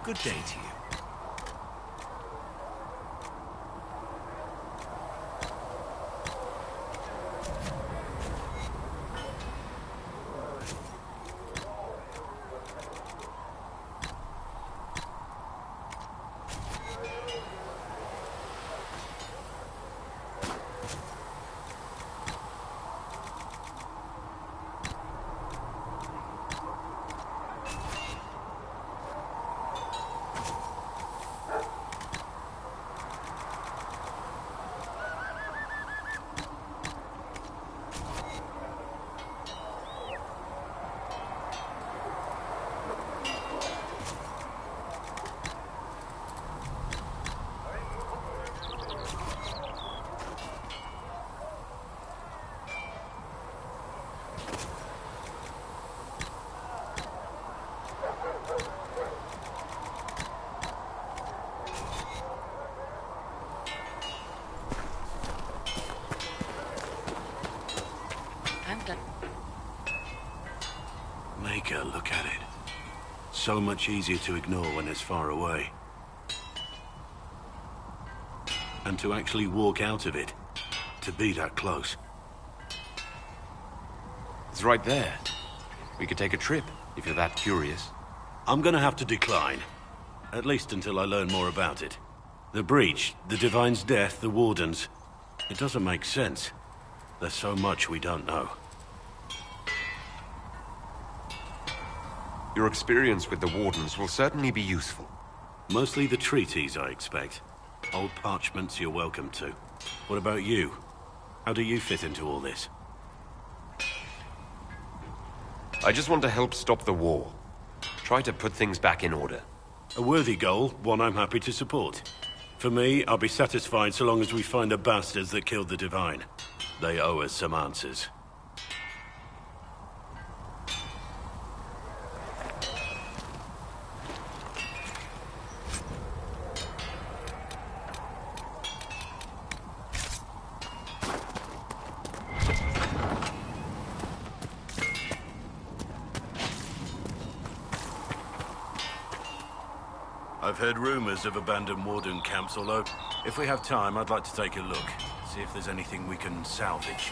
Good day to you. Maker, look at it. So much easier to ignore when it's far away. And to actually walk out of it, to be that close. It's right there. We could take a trip, if you're that curious. I'm gonna have to decline. At least until I learn more about it. The breach, the Divine's death, the Wardens. It doesn't make sense. There's so much we don't know. Your experience with the Wardens will certainly be useful. Mostly the treaties, I expect. Old parchments you're welcome to. What about you? How do you fit into all this? I just want to help stop the war. Try to put things back in order. A worthy goal, one I'm happy to support. For me, I'll be satisfied so long as we find the bastards that killed the Divine. They owe us some answers. I've heard rumors of abandoned Warden camps all over. If we have time, I'd like to take a look. See if there's anything we can salvage.